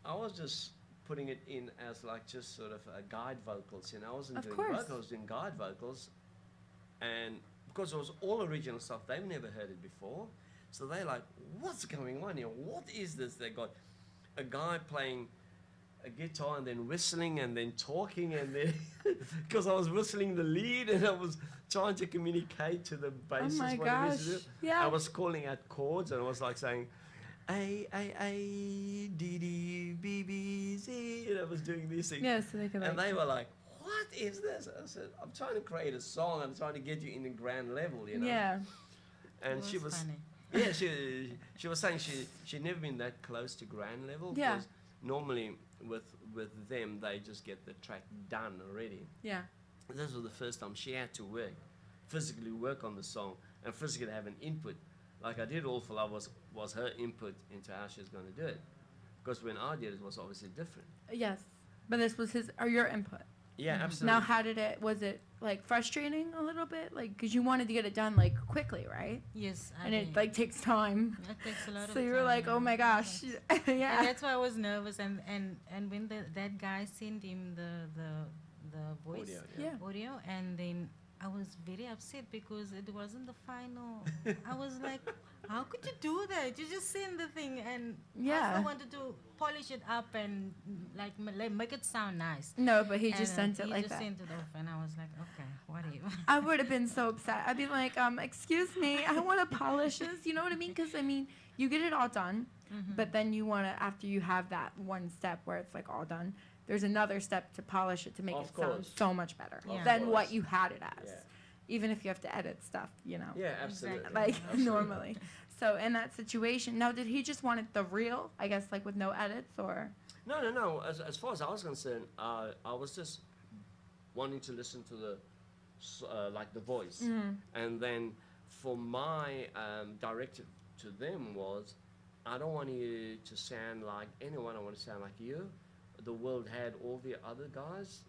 I was just putting it in as like just sort of guide vocals, you know. I wasn't Of doing course. vocals, I was doing guide vocals, and because it was all original stuff, they've never heard it before, so they're like, what's going on here? What is this? They got a guy playing a guitar and then whistling and then talking, and then because I was whistling the lead and I was trying to communicate to the bassist my what it is to gosh. do. Yeah. I was calling out chords, and I was like saying A D D B B Z, and I was doing these things. Yeah, so they could like. And they were like, what is this? I said, I'm trying to create a song. I'm trying to get you in the grand level, you know. Yeah. And It she was, funny. yeah, she was saying she'd never been that close to grand level. Yeah. Because normally with them, they just get the track done already. Yeah. This was the first time she had to physically work on the song, and physically have an input. Like I did All for Love was her input into how she was going to do it. Because when I did it, was obviously different. Yes. But this was his or your input. Yeah, absolutely. Now, how did it? Was it like frustrating a little bit? Like, because you wanted to get it done like quickly, right? Yes, I And it did. like takes time. It takes a lot of So time. you were like, oh my gosh, Yes. yeah. And that's why I was nervous, and when that guy sent him the voice Audio, Yeah. audio, and then I was very upset because it wasn't the final. I was like, how could you do that? You just send the thing, and I Yeah. still wanted to polish it up and like make it sound nice. No, but he And, just sent it he like just that. sent it off, and I was like, okay, whatever. I would have been so upset. I'd be like, excuse me, I want to polish this. You know what I mean? Because, I mean, you get it all done, but then you want to, after you have that one step where it's like all done, there's another step to polish it to make Of it sound course. so much better Of than course. what you had it as. Yeah. Even if you have to edit stuff, you know. Yeah, absolutely. Exactly. Like Absolutely. normally. So in that situation, now did he just want it the real, I guess, like with no edits or? No. As far as I was concerned, I was just wanting to listen to the like the voice. And then for my directive to them was, I don't want you to sound like anyone, I want to sound like you. The world had all the other guys.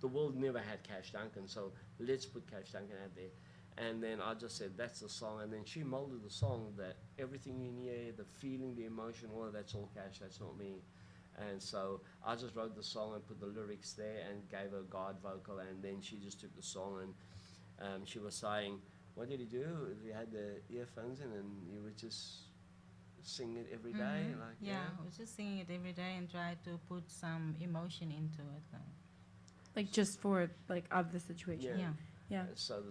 The world never had KASH Duncan, so let's put KASH Duncan out there. And then I just said, that's the song. And then she molded the song that everything in here, the feeling, the emotion, all of that's all KASH, that's not me. And so I just wrote the song and put the lyrics there and gave her a guide vocal, and then she just took the song and she was saying, what did you do? You had the earphones in and you would just sing it every day? Like, yeah, I was just singing it every day and try to put some emotion into it. Like just for, like, of the situation. Yeah. So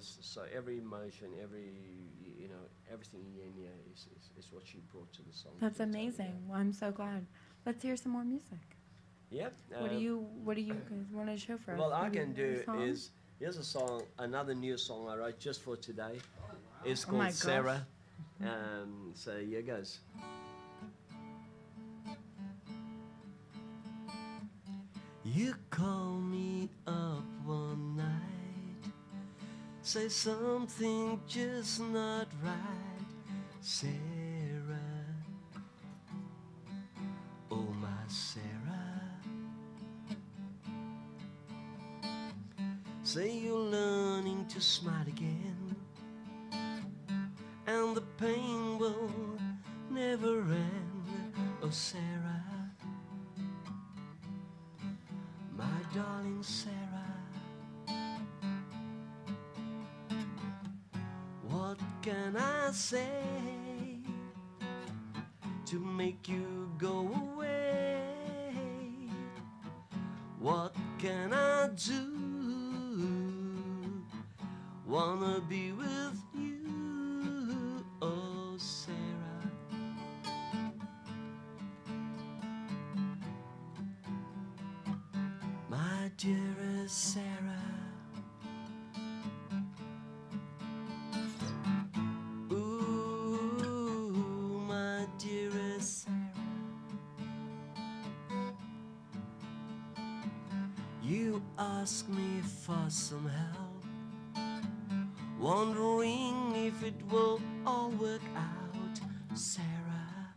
every emotion, everything in here is what she brought to the song. That's amazing. Well, I'm so glad. Let's hear some more music. Yep. What do you guys want to show for us? Well, I Maybe can do song? is, here's a song, another new song I wrote just for today. It's Oh my called gosh. Sarah. So here goes. You call me up one night, say something just not right, Sarah. Oh my Sarah, say you're learning to smile again, and the pain will never end. Oh Sarah, my darling Sarah, what can I say to make you go away? What can I do? Wanna be with you, oh Sarah. My dearest Sarah, ooh, my dearest Sarah, you ask me for some help, wondering if it will all work out, Sarah,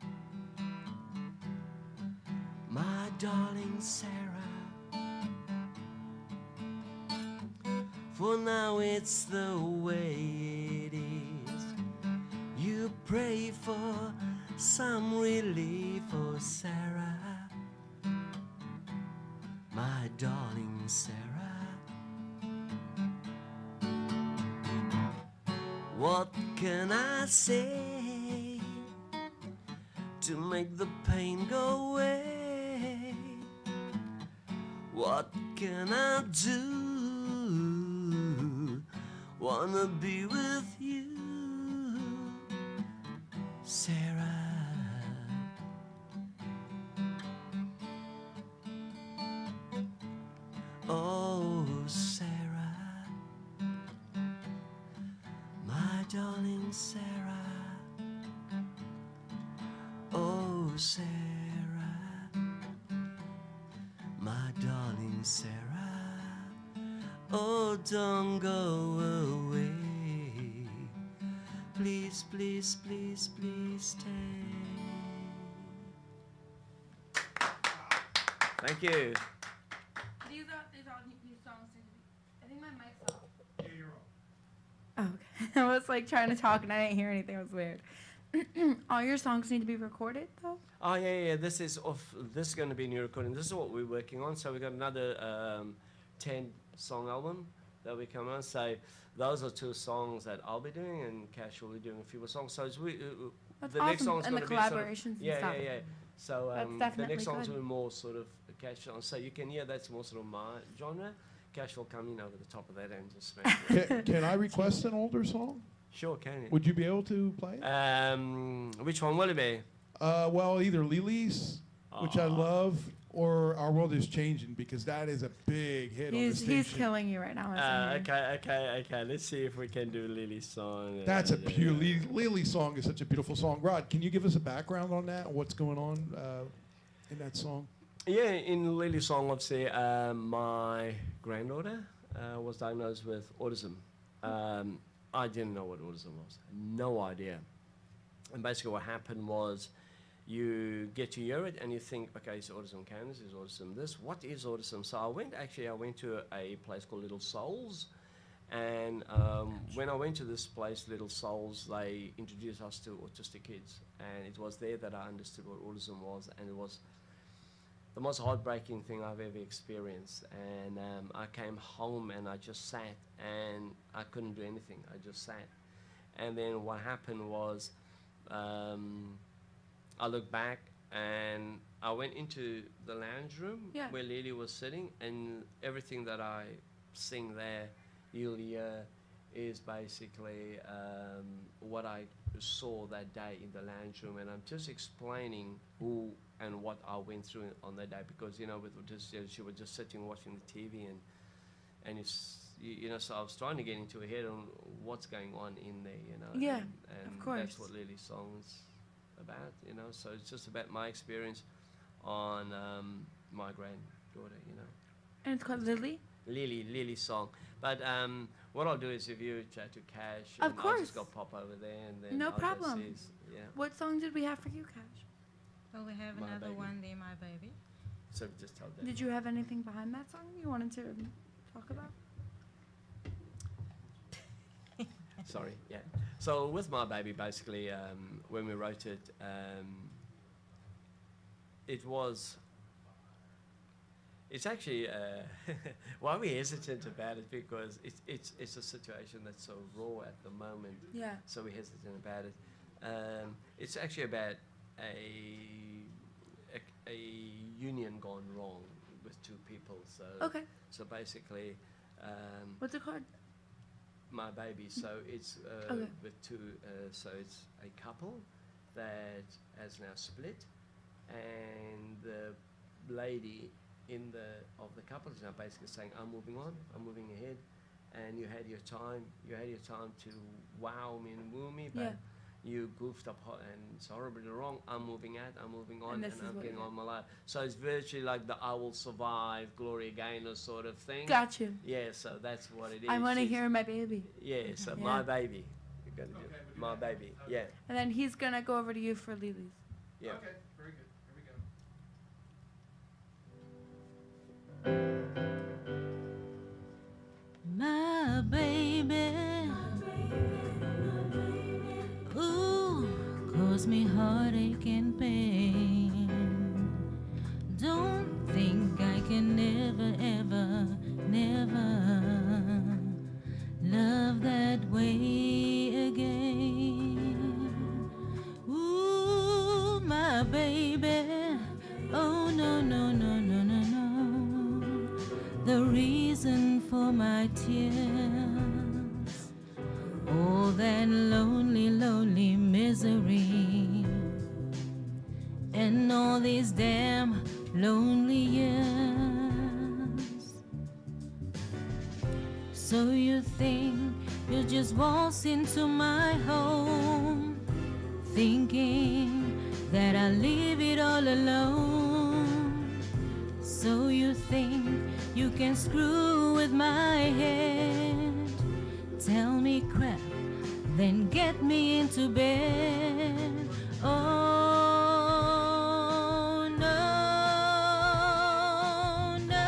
my darling Sarah. For now it's the way it is. You pray for some relief, oh Sarah, my darling Sarah. What can I say to make the pain go away? What can I do? Wanna be with you, Sarah. Oh, Sarah, my darling Sarah. Oh, Sarah, my darling Sarah. Oh, don't go away. Please, please, please, please stay. Thank you. These are new songs. I think my mic's off. Yeah, you're on. Oh, okay. I was like trying to talk and I didn't hear anything. It was weird. All your songs need to be recorded though? Oh yeah. This is going to be a new recording. This is what we're working on. So we got another 10-song album that we come on. So those are 2 songs that I'll be doing, and KASH will be doing a few more songs. So it's That's the awesome. next song's And the going to be sort of, collaborations and yeah. stuff. So That's the definitely next song's good. will be more sort of KASH songs. So you can hear that's more sort of my genre. KASH will come in over the top of that and just smash it. Can I request an older song? Sure, can you? Would you be able to play it? Which one will it be? Well, either Lily's, which I love, or Our World Is Changing, because that is a big hit on the station. He's killing you right now. Okay. Let's see if we can do Lily's song. That's a pure Lily song. Is such a beautiful song. Rod, can you give us a background on that? What's going on in that song? Yeah, in Lily's song, obviously, my granddaughter was diagnosed with autism. I didn't know what autism was. No idea. And basically what happened was you get to hear it and you think, okay, is autism cancer, is autism this? What is autism? So I went to a place called Little Souls. And when I went to this place, Little Souls, they introduced us to autistic kids. And it was there that I understood what autism was. And it was the most heartbreaking thing I've ever experienced. And I came home and I just sat and I couldn't do anything. I just sat. And then what happened was I looked back and I went into the lounge room where Lily was sitting, and everything that I sing there, you'll hear, is basically what I saw that day in the lounge room. And I'm just explaining who and what I went through on that day, because, you know, with autism, she was just sitting watching the TV, and it's, you know, so I was trying to get into her head on what's going on in there, you know. Yeah, and of course. That's what Lily's song's about, you know. So it's just about my experience on my granddaughter, you know. And it's called Lily? Lily's song. But what I'll do is, if you chat to Cash, of and course. I'll just go pop over there, and then no I'll problem. Go see, yeah. What song did we have for you, Cash? Oh, we have My another Baby. one there, My Baby. So just tell them. Did you have anything behind that song you wanted to talk about? Sorry, yeah. So with My Baby, basically, when we wrote it, it's actually, why we hesitant about it, because it's a situation that's so raw at the moment. Yeah. So we hesitant about it. It's actually about a union gone wrong with two people. So Okay. So basically, What's it called? My Baby. So it's Okay. with two. So it's a couple that has now split, and the lady of the couple is now basically saying, "I'm moving on. I'm moving ahead." And you had your time. You had your time to wow me and woo me, but Yeah. you goofed up and it's horribly wrong. I'm moving out. I'm moving on, And and, this is I'm what getting you on my life. So it's virtually like the "I will survive, glory gainer" sort of thing. Got you. Yeah. So that's what it is. I want to She's- hear My Baby. Yeah. So Yeah. My Baby. You got to do it. My Baby. Yeah. And then he's going to go over to you for Lily's. Yeah. Okay, very good. Here we go. My baby, ooh, cause me heartache and pain. Don't think I can never, ever, never love that way again. Ooh, my baby, oh no, no, no, no, no, no. The reason for my tears, all that lonely, lonely misery, and all these damn lonely years. So you think you just waltz into my home, thinking that I'll leave it all alone. So you think you can screw with my head, tell me crap, then get me into bed. Oh no, no.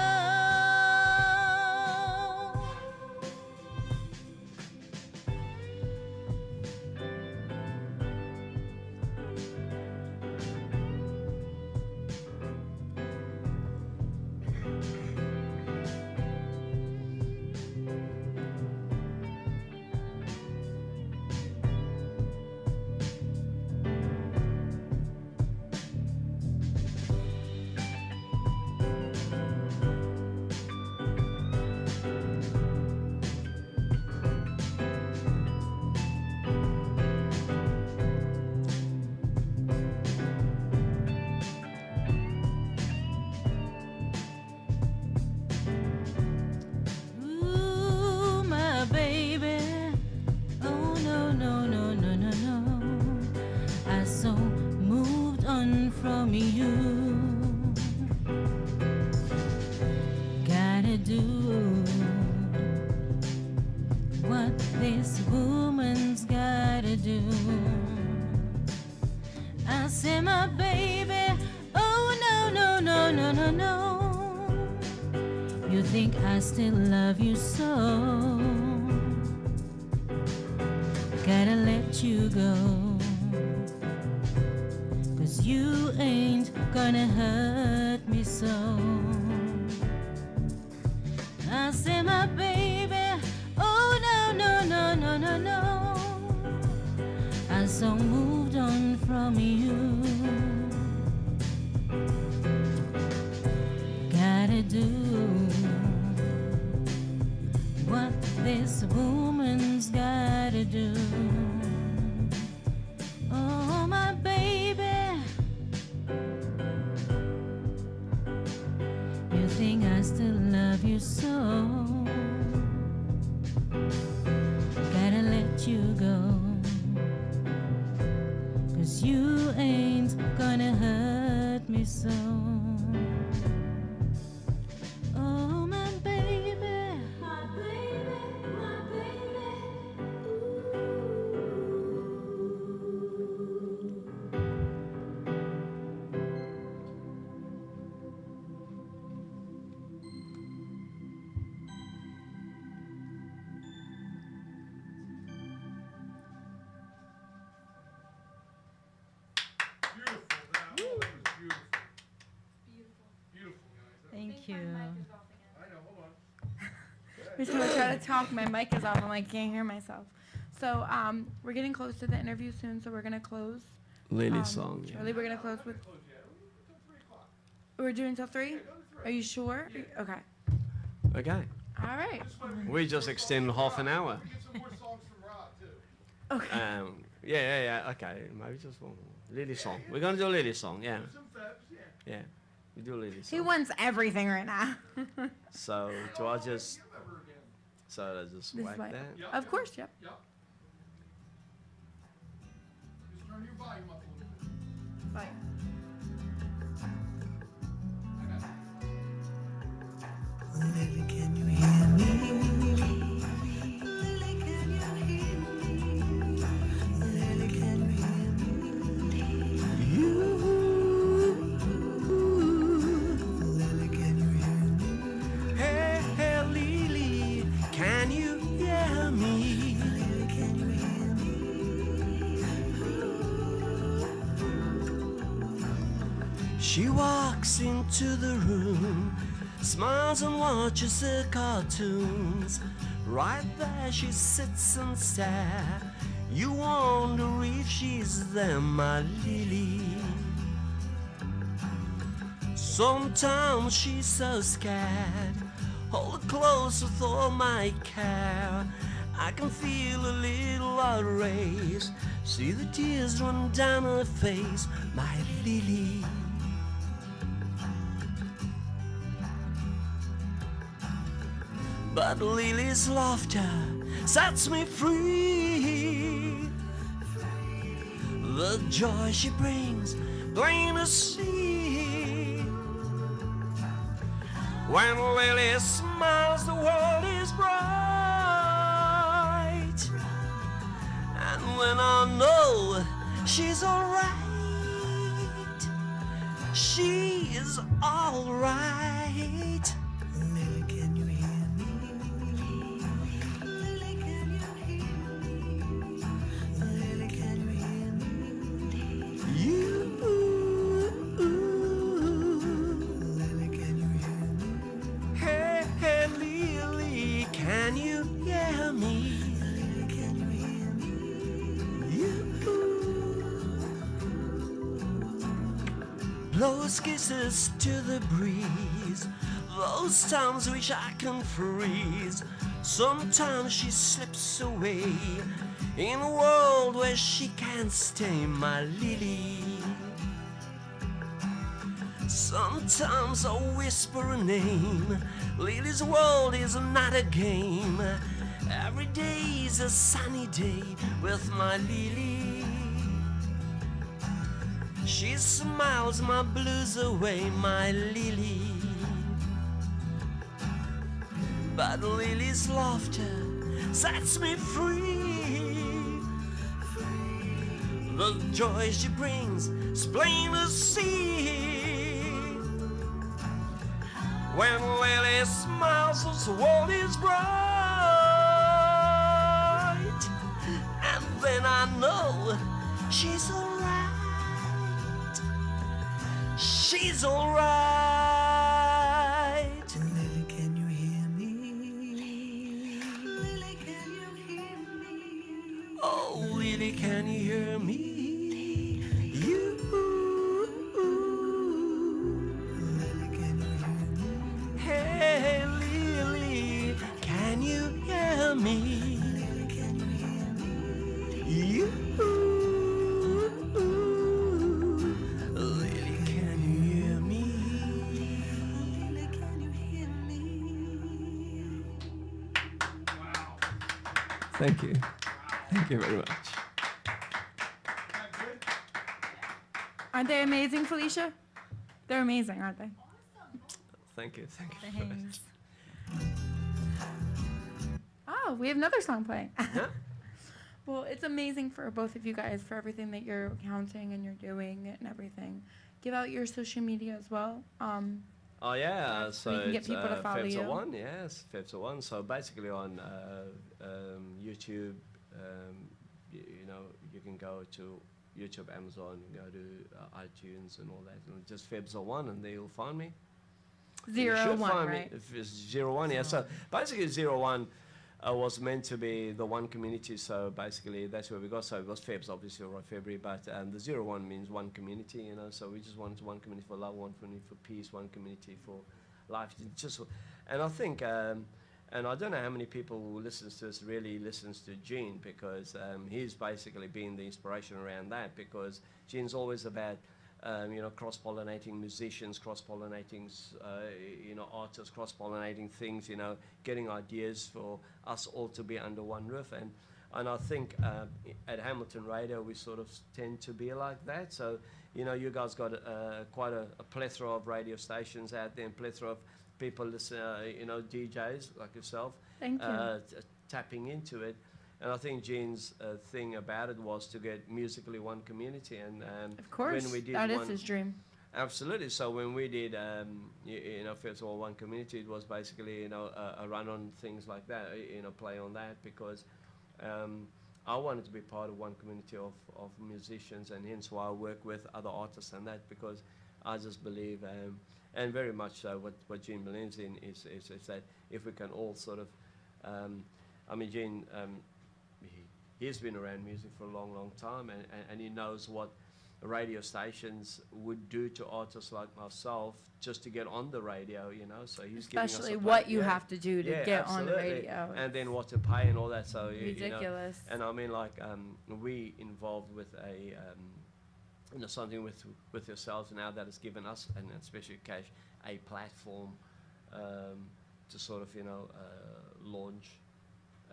Ooh, my baby, oh no, no, no, no, no, no. I so moved on from you. Gotta do what this woman's gotta do. I say, my baby, oh no, no, no, no, no, no. You think I still love you so? Gotta let you go, 'cause you ain't gonna hurt me so. I say, my baby, oh no, no, no, no, no, no. I so moved on from you. Gotta do what this woman's gotta do. Oh, my baby, you think I still love you so? Gotta let you go, 'cause you ain't gonna hurt me so. Oh, my baby, my baby, my baby. Thank you. Every time I try to talk, my mic is off. I'm like, can't hear myself. So we're getting close to the interview soon, so we're gonna close. Lily's song. Yeah. Charlie, we're gonna close with. We're doing till 3. Are you sure? Okay. Okay. All right. We just extend half an hour. Okay. Yeah. Okay, maybe just one more. Lily's song. We're gonna do Lily's song. Yeah. Yeah. We do Lily's He song. wants everything right now. So do I just? So I just This whack way. that. Of course, yep. Just turn your volume up a little bit. Bye. Lily, can you hear me? Lily, can you hear me? Lily, can you hear me? You. Lily, can you hear me? Hey, hey, Lily, can you hear me? Lily, can you hear me? She walks into the room, smiles and watches the cartoons. Right there she sits and stares. You wonder if she's there, my Lily. Sometimes she's so scared. Hold her close with all my care. I can feel a little outrage. See the tears run down her face, my Lily. But Lily's laughter sets me free. The joy she brings, plain to see. When Lily smiles, the world is bright. And when I know she's alright, she is alright. Lily, can you hear me? Lily, can you hear me? Lily, can you hear me? You. Lily, can you hear me? Hey, hey, Lily, can you hear me? Lily, can you hear me? You. Blows kisses to the breeze. Those times which I can freeze. Sometimes she slips away in a world where she can't stay, my Lily. Sometimes I whisper a name. Lily's world is not a game. Every day is a sunny day with my Lily. She smiles my blues away, my Lily. But Lily's laughter sets me free. The joy she brings is plain to see. When Lily smiles, the world is bright, and then I know she's alright. She's alright. Lily, can you hear me? Lily, can you hear me? Oh, Lily, can you hear me? You. Lily, can you hear me? Hey, Lily, can you hear me? Lily, can you hear me? You. Lily, can you hear me? Lily, can you hear me? Thank you. Thank you very much. Aren't they amazing, Felicia? They're amazing, aren't they? Thank you. Thank you. very much. Thanks. Oh, we have another song playing. Yeah. Well, it's amazing for both of you guys for everything that you're counting and you're doing and everything. Give out your social media as well. Oh yeah, so you can get it's people to follow Febs you. 01, yes, Febs 01. So basically on YouTube, you know, you can go to YouTube, Amazon, you can go to iTunes and all that, and just Febs 01, and there you'll find me. You should 01, find right? me if it's 01, yeah. So basically 01 was meant to be the one community, so basically that's where we got. So it was Febs, obviously, or February, but the 01 means one community, you know. So we just wanted one community for love, one community for peace, one community for life. Just, and I think, and I don't know how many people who listens to us really listens to Gene, because he's basically been the inspiration around that, because Gene's always about you know, cross-pollinating musicians, cross-pollinating, you know, artists, cross-pollinating things, you know, getting ideas for us all to be under one roof. And I think at Hamilton Radio, we sort of tend to be like that. So, you know, you guys got quite a plethora of radio stations out there, and plethora of people, listen, you know, DJs like yourself, Thank you. tapping into it. And I think Gene's thing about it was to get musically one community. And Of course, when we did that is one, his dream. absolutely. So when we did, you know, first of all, one community, it was basically, you know, a run on things like that, you know, play on that, because I wanted to be part of one community of musicians, and hence why I work with other artists and that, because I just believe, and very much so, what Gene believes in is that if we can all sort of, I mean, Gene, he's been around music for a long, long time, and he knows what radio stations would do to artists like myself just to get on the radio, you know. So he's giving us Especially a what pla- you yeah. have to do to Yeah, get on the absolutely. radio. And then what to pay and all that. So you know, Ridiculous. and I mean, like, we involved with a you know, something with yourselves now that has given us, and especially KASH, a platform to sort of, you know, launch.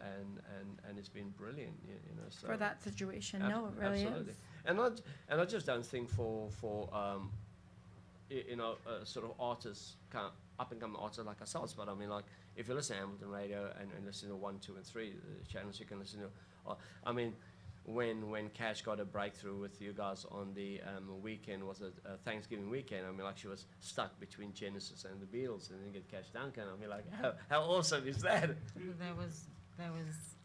And it's been brilliant, you know. So For that situation, no, it really absolutely. is. And I just don't think for you know, sort of artists, up and coming artists like ourselves. But I mean, like, if you listen to Hamilton Radio and listen to 1, 2, and 3 channels, you can listen to. I mean, when KASH got a breakthrough with you guys on the weekend, was it Thanksgiving weekend? I mean, like, she was stuck between Genesis and the Beatles, and then get KASH DUNCAN. I mean, like, how awesome is that? That was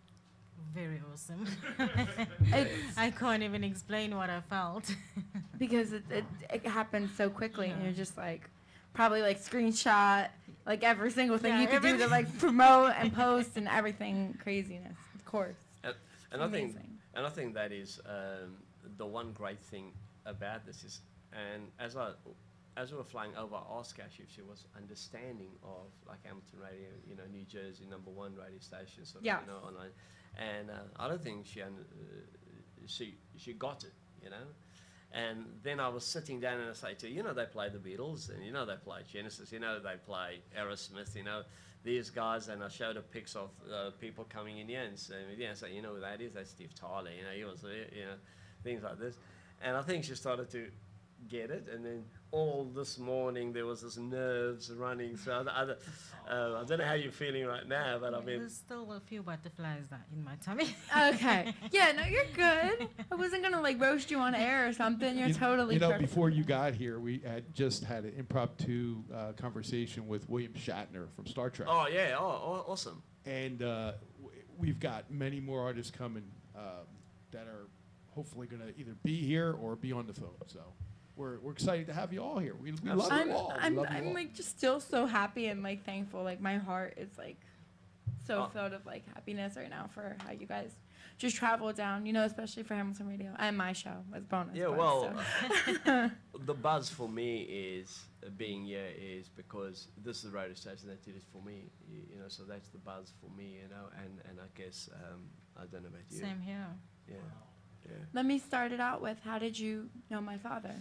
very awesome. It's I can't even explain what I felt. because it happened so quickly, and you're just like, probably like screenshot like every single thing Yeah, you could do to like promote and post and everything craziness. Of course. And I think, Amazing. and I think that is the one great thing about this is, and as we were flying over, I asked KASH if she was understanding of, like, Hamilton Radio, you know, New Jersey #1 radio station, sort of, Yeah. you know, online, and I don't think she got it, you know. And then I was sitting down and I say to her, you know, they play the Beatles, and you know, they play Genesis, you know, they play Aerosmith, you know, these guys. And I showed her pics of people coming in here, and so, yeah, so, you know who that is? That's Steve Tyler, you know, he was there, you know, things like this. And I think she started to get it. And then all this morning there was this nerves running through. I don't know how you're feeling right now, but I mean, There's still a few butterflies in my tummy. Okay. Yeah, no, you're good. I wasn't going to like roast you on air or something. You're totally You know, perfect. before you got here, we had just had an impromptu conversation with William Shatner from Star Trek. oh yeah, awesome. And we've got many more artists coming that are hopefully going to either be here or be on the phone. So we're excited to have you all here. We love you all. We I'm love you all. like just still so happy and like thankful. Like my heart is like so filled of like happiness right now for how you guys just travel down, you know, especially for Hamilton Radio and my show as bonus. Yeah, buzz, well, so. the buzz for me is being here is because this is the radio station that did it for me, you know, so that's the buzz for me, you know, and I guess, I don't know about you. Same here. Yeah, yeah. Let me start it out with how did you know my father?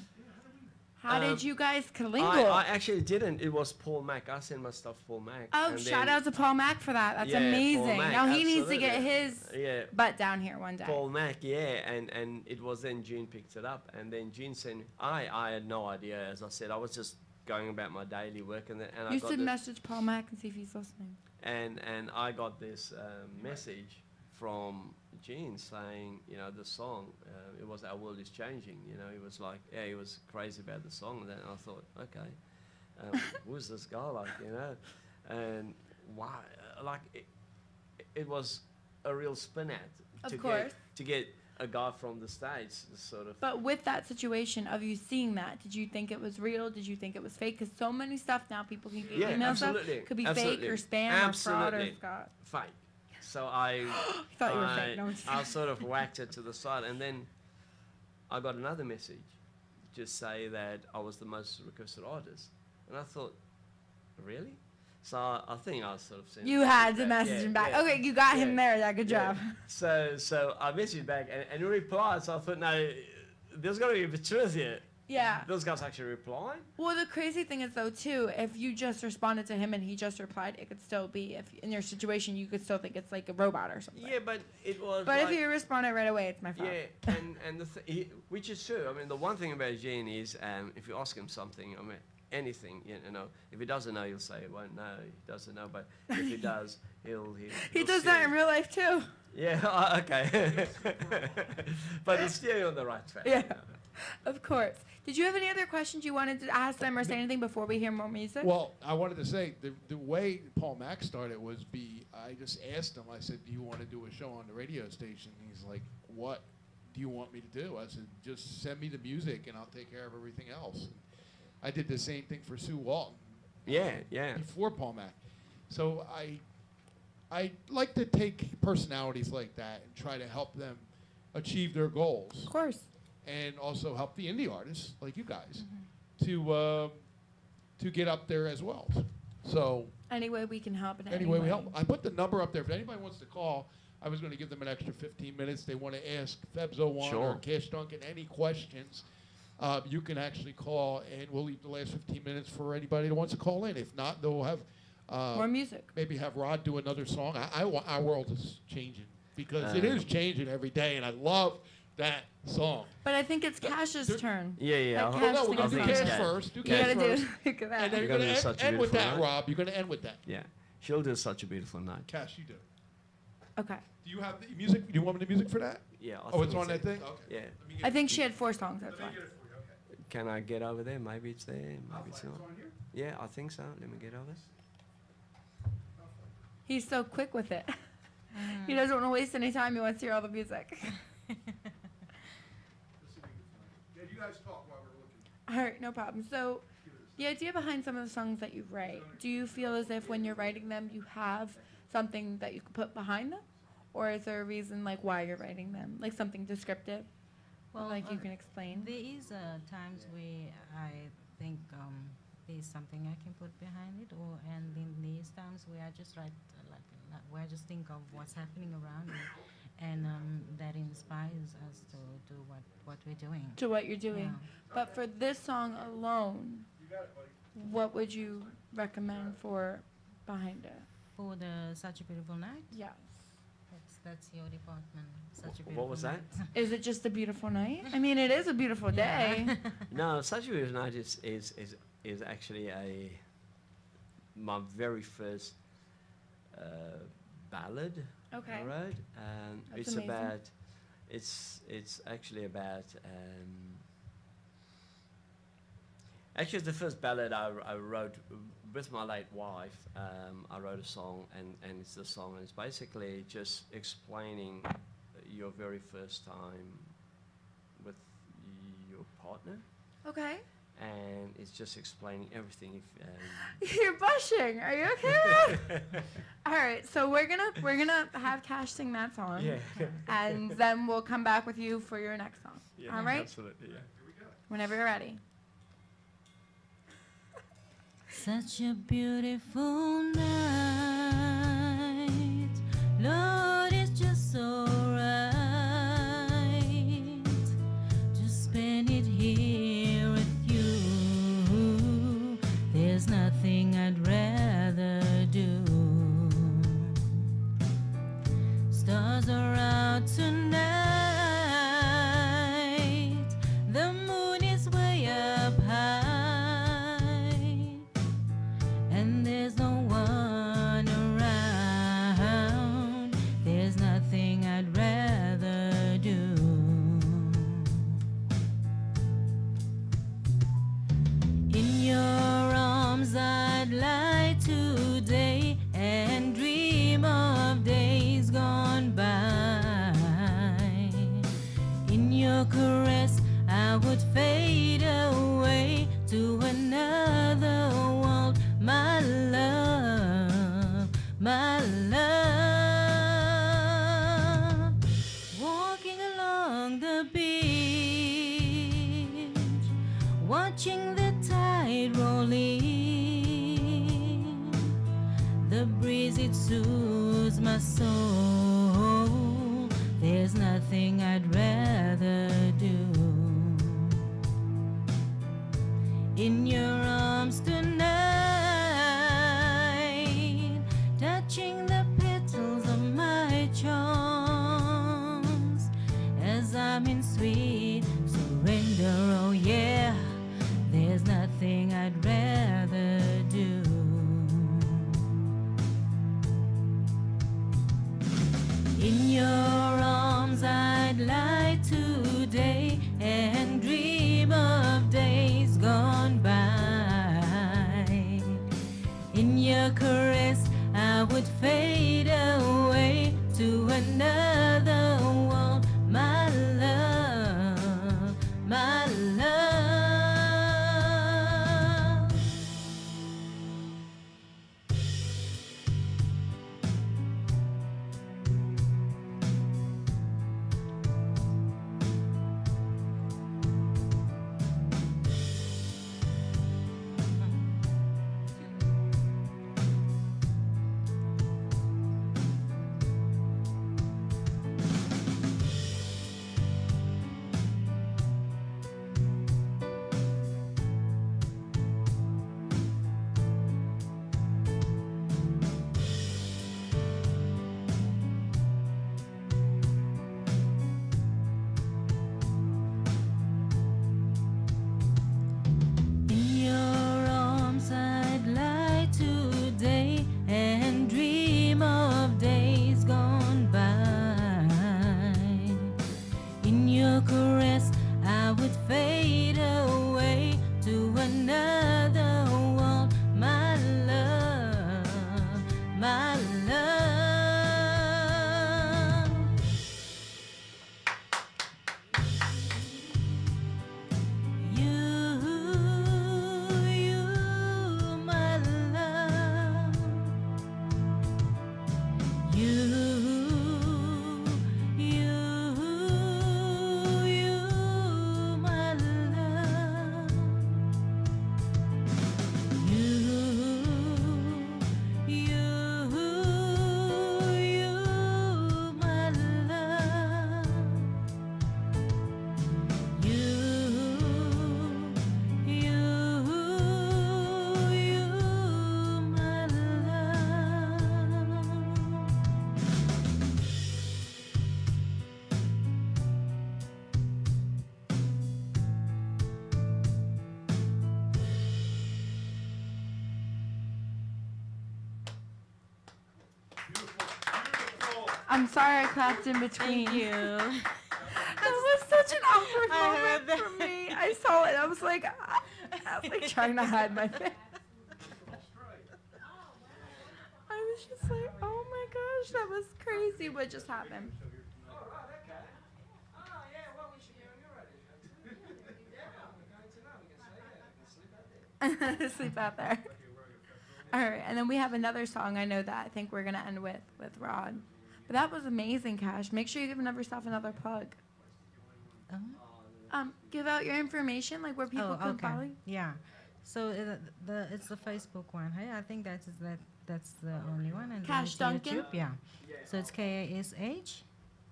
How did you guys colingle? I actually didn't. It was Paul Mack. I sent my stuff to Paul Mack. Oh, and shout then out to Paul Mack for that. That's Yeah, Paul amazing. Mack, Now he needs to get absolutely. his butt down here one day. Paul Mack, yeah, and it was then Gene picked it up, and then Gene sent. I had no idea. As I said, I was just going about my daily work, and I You got should this, message Paul Mack and see if he's listening. and I got this message from Gene saying, you know, the song, it was Our World Is Changing. You know, he was like, yeah, he was crazy about the song, and then I thought, okay, who's this guy like, you know, and why, like, it was a real spin at Of course. to get a guy from the States, sort of. But with that situation of you seeing that, did you think it was real? Did you think it was fake? Because so many stuff now people can get Yeah, email stuff absolutely. could be Absolutely. fake or spam or fraud or Absolutely. Scott. Fake. So I thought you were fake. No, I'm just I sort of whacked it to the side, and then I got another message, just say that I was the most requested artist, and I thought, really? So I think I sort of sent. You had to message him back. yeah. Okay, you got him Yeah, there. Yeah, good yeah. job. So I messaged back, and he replied. So I thought, no, there's got to be a bit truth here. Yeah. Those guys actually replied. Well, the crazy thing is, though, too, if you just responded to him and he just replied, it could still be, if in your situation, you could still think it's like a robot or something. Yeah, but it was. But like, if you responded right away, it's my fault. yeah, and which is true. I mean, the one thing about Gene is, if you ask him something, I mean, anything, you know, if he doesn't know, he'll say, well, no, he doesn't know. But if he does, he'll He does that in real life, too. Yeah, okay. But it's still on the right track. Yeah. You know. Of course. Did you have any other questions you wanted to ask them or say anything before we hear more music? Well, I wanted to say the way Paul Mack started was I just asked him, I said, do you want to do a show on the radio station? He's like, what do you want me to do? I said, just send me the music and I'll take care of everything else. And I did the same thing for Sue Walton. Yeah, yeah. Before Paul Mack. So I like to take personalities like that and try to help them achieve their goals. Of course. And also help the indie artists like you guys to get up there as well. So Any way we can help in any anyway, we way. help. I put the number up there. If anybody wants to call, I was going to give them an extra 15 minutes. They want to ask Febzo1 Sure. or Cash Duncan any questions. You can actually call, and we'll leave the last 15 minutes for anybody that wants to call in. If not, they'll have More music. maybe have Rod do another song. Our world is changing because it is changing every day, and I love that song. But I think it's Cash's turn. Yeah. Like I Cash No, we're sing going a to do song. Cash Cash Yeah. first. Do You Cash gotta first. do look at that. And then You're you're gonna going do to such a end with beautiful that, night. Rob. You're going to end with that. Yeah. She'll do such a beautiful night. Cash, you do. Okay. Do you have the music? Do you want me the music for that? Yeah. I Oh, it's think on that thing? Okay. Yeah. Let me get I think she had 4 songs, that's why. it for you. Okay. Can I get over there? Maybe it's there. Maybe it's not. on here? Yeah, I think so. Let me get over. He's so quick with it. He doesn't want to waste any time. He wants to hear all the music. Yeah, you guys talk while we're looking. All right, no problem. So, the idea behind some of the songs that you write, do you feel as if when you're writing them, you have something that you could put behind them? Or is there a reason, like, why you're writing them? Like, something descriptive? Well, Like, you can explain? There is times where I think there's something I can put behind it, and then there's times where I just write where I just think of what's happening around me, and that inspires us to do what we're doing. To what you're doing. Yeah. But for this song alone, what would you recommend for behind it? For the Such a Beautiful Night, Yes. that's your department. Such a beautiful What was that? night. Is it just a beautiful night? I mean, it is a beautiful day. No, Such a Beautiful Night is actually my very first ballad Okay. I wrote. That's It's amazing. about, it's actually about, actually the first ballad I wrote with my late wife. I wrote a song, and it's the song, and it's basically just explaining your very first time with your partner, Okay. and it's just explaining everything. If You're blushing. Are you okay? All right. So we're gonna have Cash sing that song, and then we'll come back with you for your next song. All right. absolutely, yeah. Whenever you're ready. Such a beautiful night, Lord, it's just so right to spend it here with you. There's nothing I'd rather do. Stars are out tonight, the moon is way up high, and there's no one around. There's nothing I'd rather do. In your arms I'd lie today and dream of days gone by. In your caress I would fade away to another world, my love, my love. Walking along the beach, watching the tide roll in. The breeze, it soothes my soul. There's nothing I'd rather do. In your arms tonight, touching the petals of my charms, as I'm in sweet surrender, oh yeah, there's nothing I'd rather do. In your arms I'd lie today and dream of days gone by. In your caress I would fade away to another world, my love, my love. I'm sorry I clapped in between. Thank you. That was such an awkward I moment heard that. for me. I saw it. I was like trying to hide my face. I was just like, oh my gosh, that was crazy. What just happened? Sleep out there. All right, and then we have another song I know that I think we're gonna end with Rod. But that was amazing, Cash. Make sure you give yourself another plug. Give out your information, like where people can follow you. Yeah. So it's the Facebook one. Hey, I think that's the only one. And Cash then it's Duncan? YouTube, yeah. So it's KASH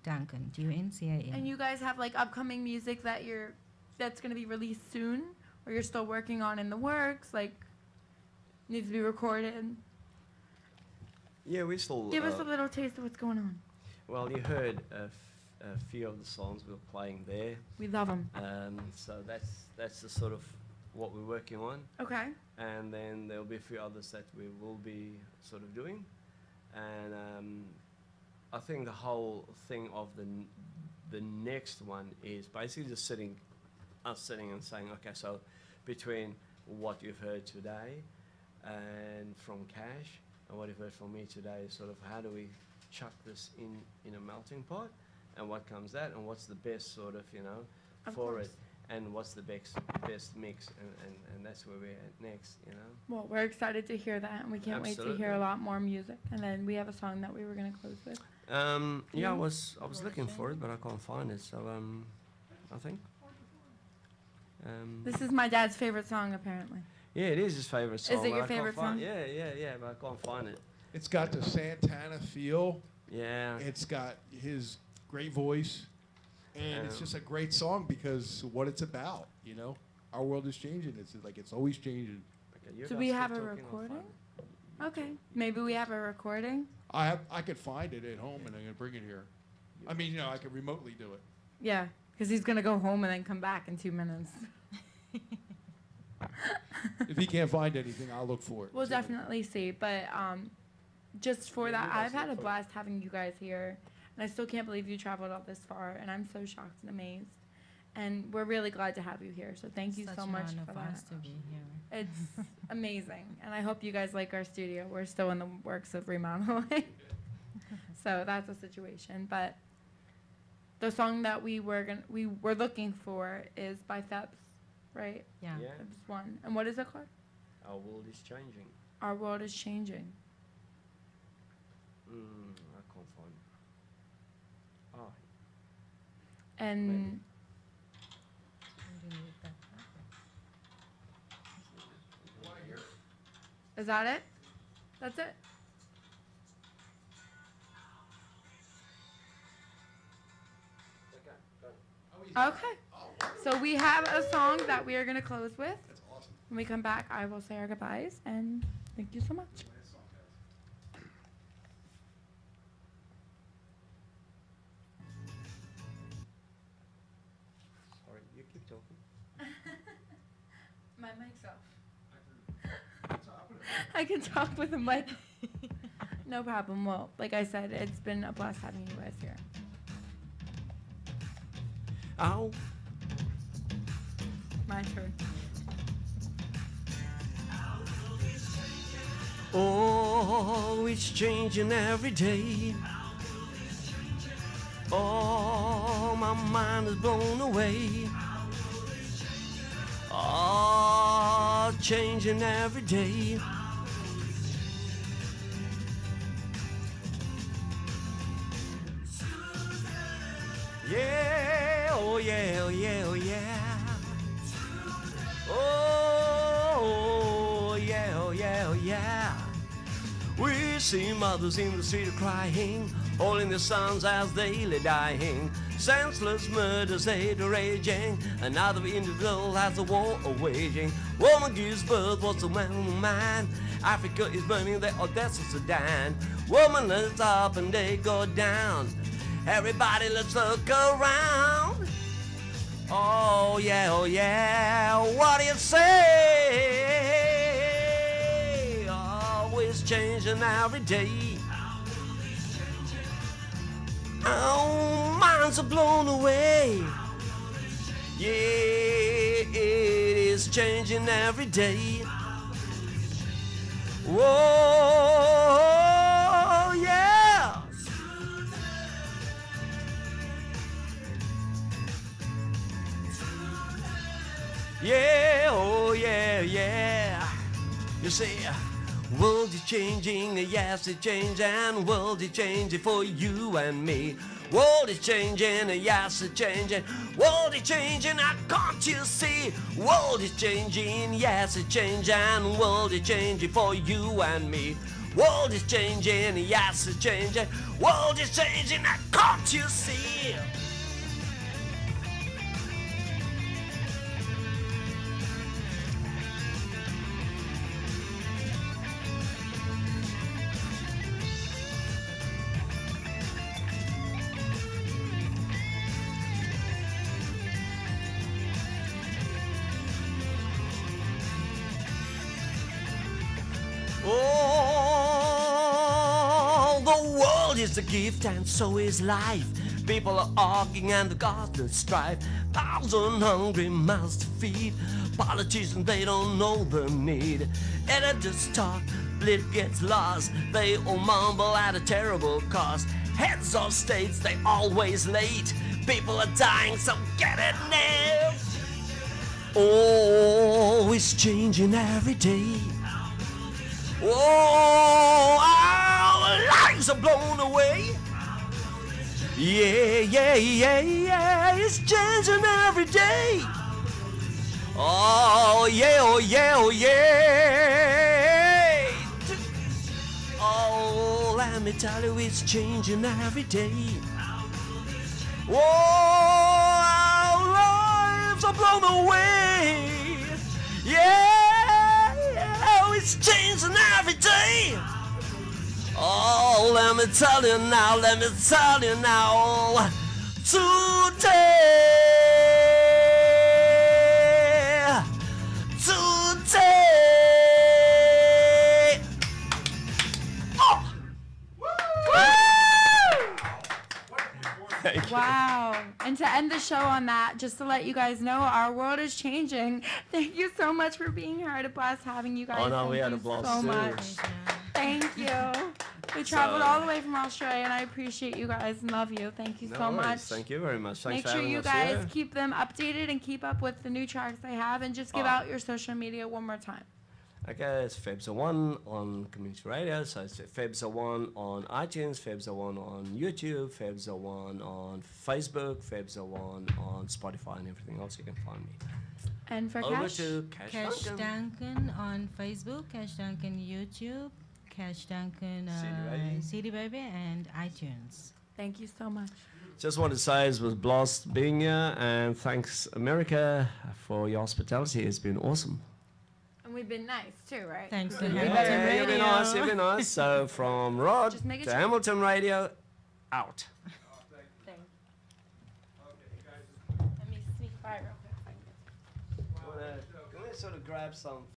Duncan, DUNCAN. And you guys have like upcoming music that's gonna be released soon, or you're still working on in the works, like needs to be recorded. Yeah, we still. Give us a little taste of what's going on. Well, you heard a few of the songs we were playing there. We love them. So that's the sort of what we're working on. Okay. And then there'll be a few others that we will be sort of doing. And I think the whole thing of the next one is basically just sitting and saying, okay, so between what you've heard today and from Cash and what you've heard from me today is sort of how do we chuck this in a melting pot, and what comes out, and what's the best sort of, Of for course. it, and what's the best mix, and that's where we're at next, Well, we're excited to hear that, and we can't wait to hear Absolutely. a lot more music. And then we have a song that we were gonna close with. Yeah, I was looking for it, but I can't find it, so I think. This is my dad's favorite song, apparently. Yeah, it is his favorite song. Is it but your I can't favorite find- song? Yeah, but I can't find it. It's got the Santana feel. Yeah. It's got his great voice, and it's Um, just a great song because what it's about. Our world is changing. It's always changing. Okay, you Do guys we keep have a talking, I'll recording? find it. Okay, maybe we have a recording. I could find it at home and I'm gonna bring it here. I mean, I could remotely do it. Yeah, because he's gonna go home and then come back in 2 minutes. If he can't find anything, I'll look for it. We'll So- definitely see, but just for Yeah, that, you guys I've had a look for it. blast having you guys here, and I still can't believe you traveled all this far, and I'm so shocked and amazed. And we're really glad to have you here, so thank you Such so an much honor for for us that. to be here. It's amazing, and I hope you guys like our studio. We're still in the works of remodeling, so that's a situation. But the song that we were looking for is by Phelps, right? Yeah. Yeah, Phelps one. And what is it called? our world is changing. Our world is changing. I can't find it. Oh, And Maybe. Underneath that. is that it? That's it? Okay. So we have a song that we are going to close with. That's awesome. When we come back, I will say our goodbyes, and thank you so much. sorry, you keep talking. My mic's off. I can talk with the mic. No problem. Well, like I said, it's been a blast having you guys here. Oh, My turn. oh, it's changing every day. Oh, my mind is blown away. Oh, changing every day. Yeah, oh yeah, oh yeah, oh yeah. Oh yeah, oh yeah, oh yeah. We see mothers in the street crying, holding their sons as they lay dying. Senseless murders, hate raging. Another individual has a war waging. Woman gives birth, what's a man? Africa is burning, the Odessa, Sudan. Woman lifts up and they go down. Everybody, let's look around. Oh yeah, what do you say? Always changing every day. Our minds are blown away. Yeah, it is changing every day. Whoa, yeah. Yeah, oh yeah, yeah. You see, world is changing, yes it's changing, world is changing for you and me. World is changing, yes it's changing, world is changing, can't you see? World is changing, yes it's changing, world is changing for you and me. World is changing, yes it's changing, world is changing, can't you see? Oh, the world is a gift and so is life. People are arguing and the gods strife. 1,000 hungry mouths to feed. Politicians, they don't know the need. Editors talk, blit gets lost. They all mumble at a terrible cost. Heads of states, they always late. People are dying, so get it now. Oh, it's changing every day. Oh, our lives are blown away. Yeah, yeah, yeah, yeah, it's changing every day. Oh, yeah, oh, yeah, oh, yeah. Oh, let me tell you, it's changing every day. Oh, our lives are blown away. Yeah, yeah, it's changing every day. Oh, let me tell you now, let me tell you now. Today, today. Oh. Wow. And to end the show on that, just to let you guys know, our world is changing. Thank you so much for being here. I had a blast having you guys. Oh no, Thank we had a you blast so too. much. Thank you. We traveled all the way from Australia, and I appreciate you guys and love you. Thank you No so worries. much. Thank you very much. Thanks Make for sure having you us guys here. keep them updated and keep up with the new tracks they have, and just give Oh. out your social media one more time. Okay, it's Febza1 on community radio, so it's Febza1 on iTunes, Febza1 on YouTube, Febza1 on Facebook, Febza1 on Spotify, and everything else you can find me. And for Over Cash, to Cash Cash Duncan. Duncan on Facebook, Cash Duncan YouTube, Cash Duncan CD Baby, and iTunes. thank you so much. Just want to say it was blessed being here, and thanks America for your hospitality. It's been awesome. And we've been nice too, right? Thanks to Yeah. Hamilton Yeah, you've been Radio. nice, you've been nice. So from Rod Just make it to sure. Hamilton Radio, out. Thing. Let me sneak by real quick. Can we sort of grab some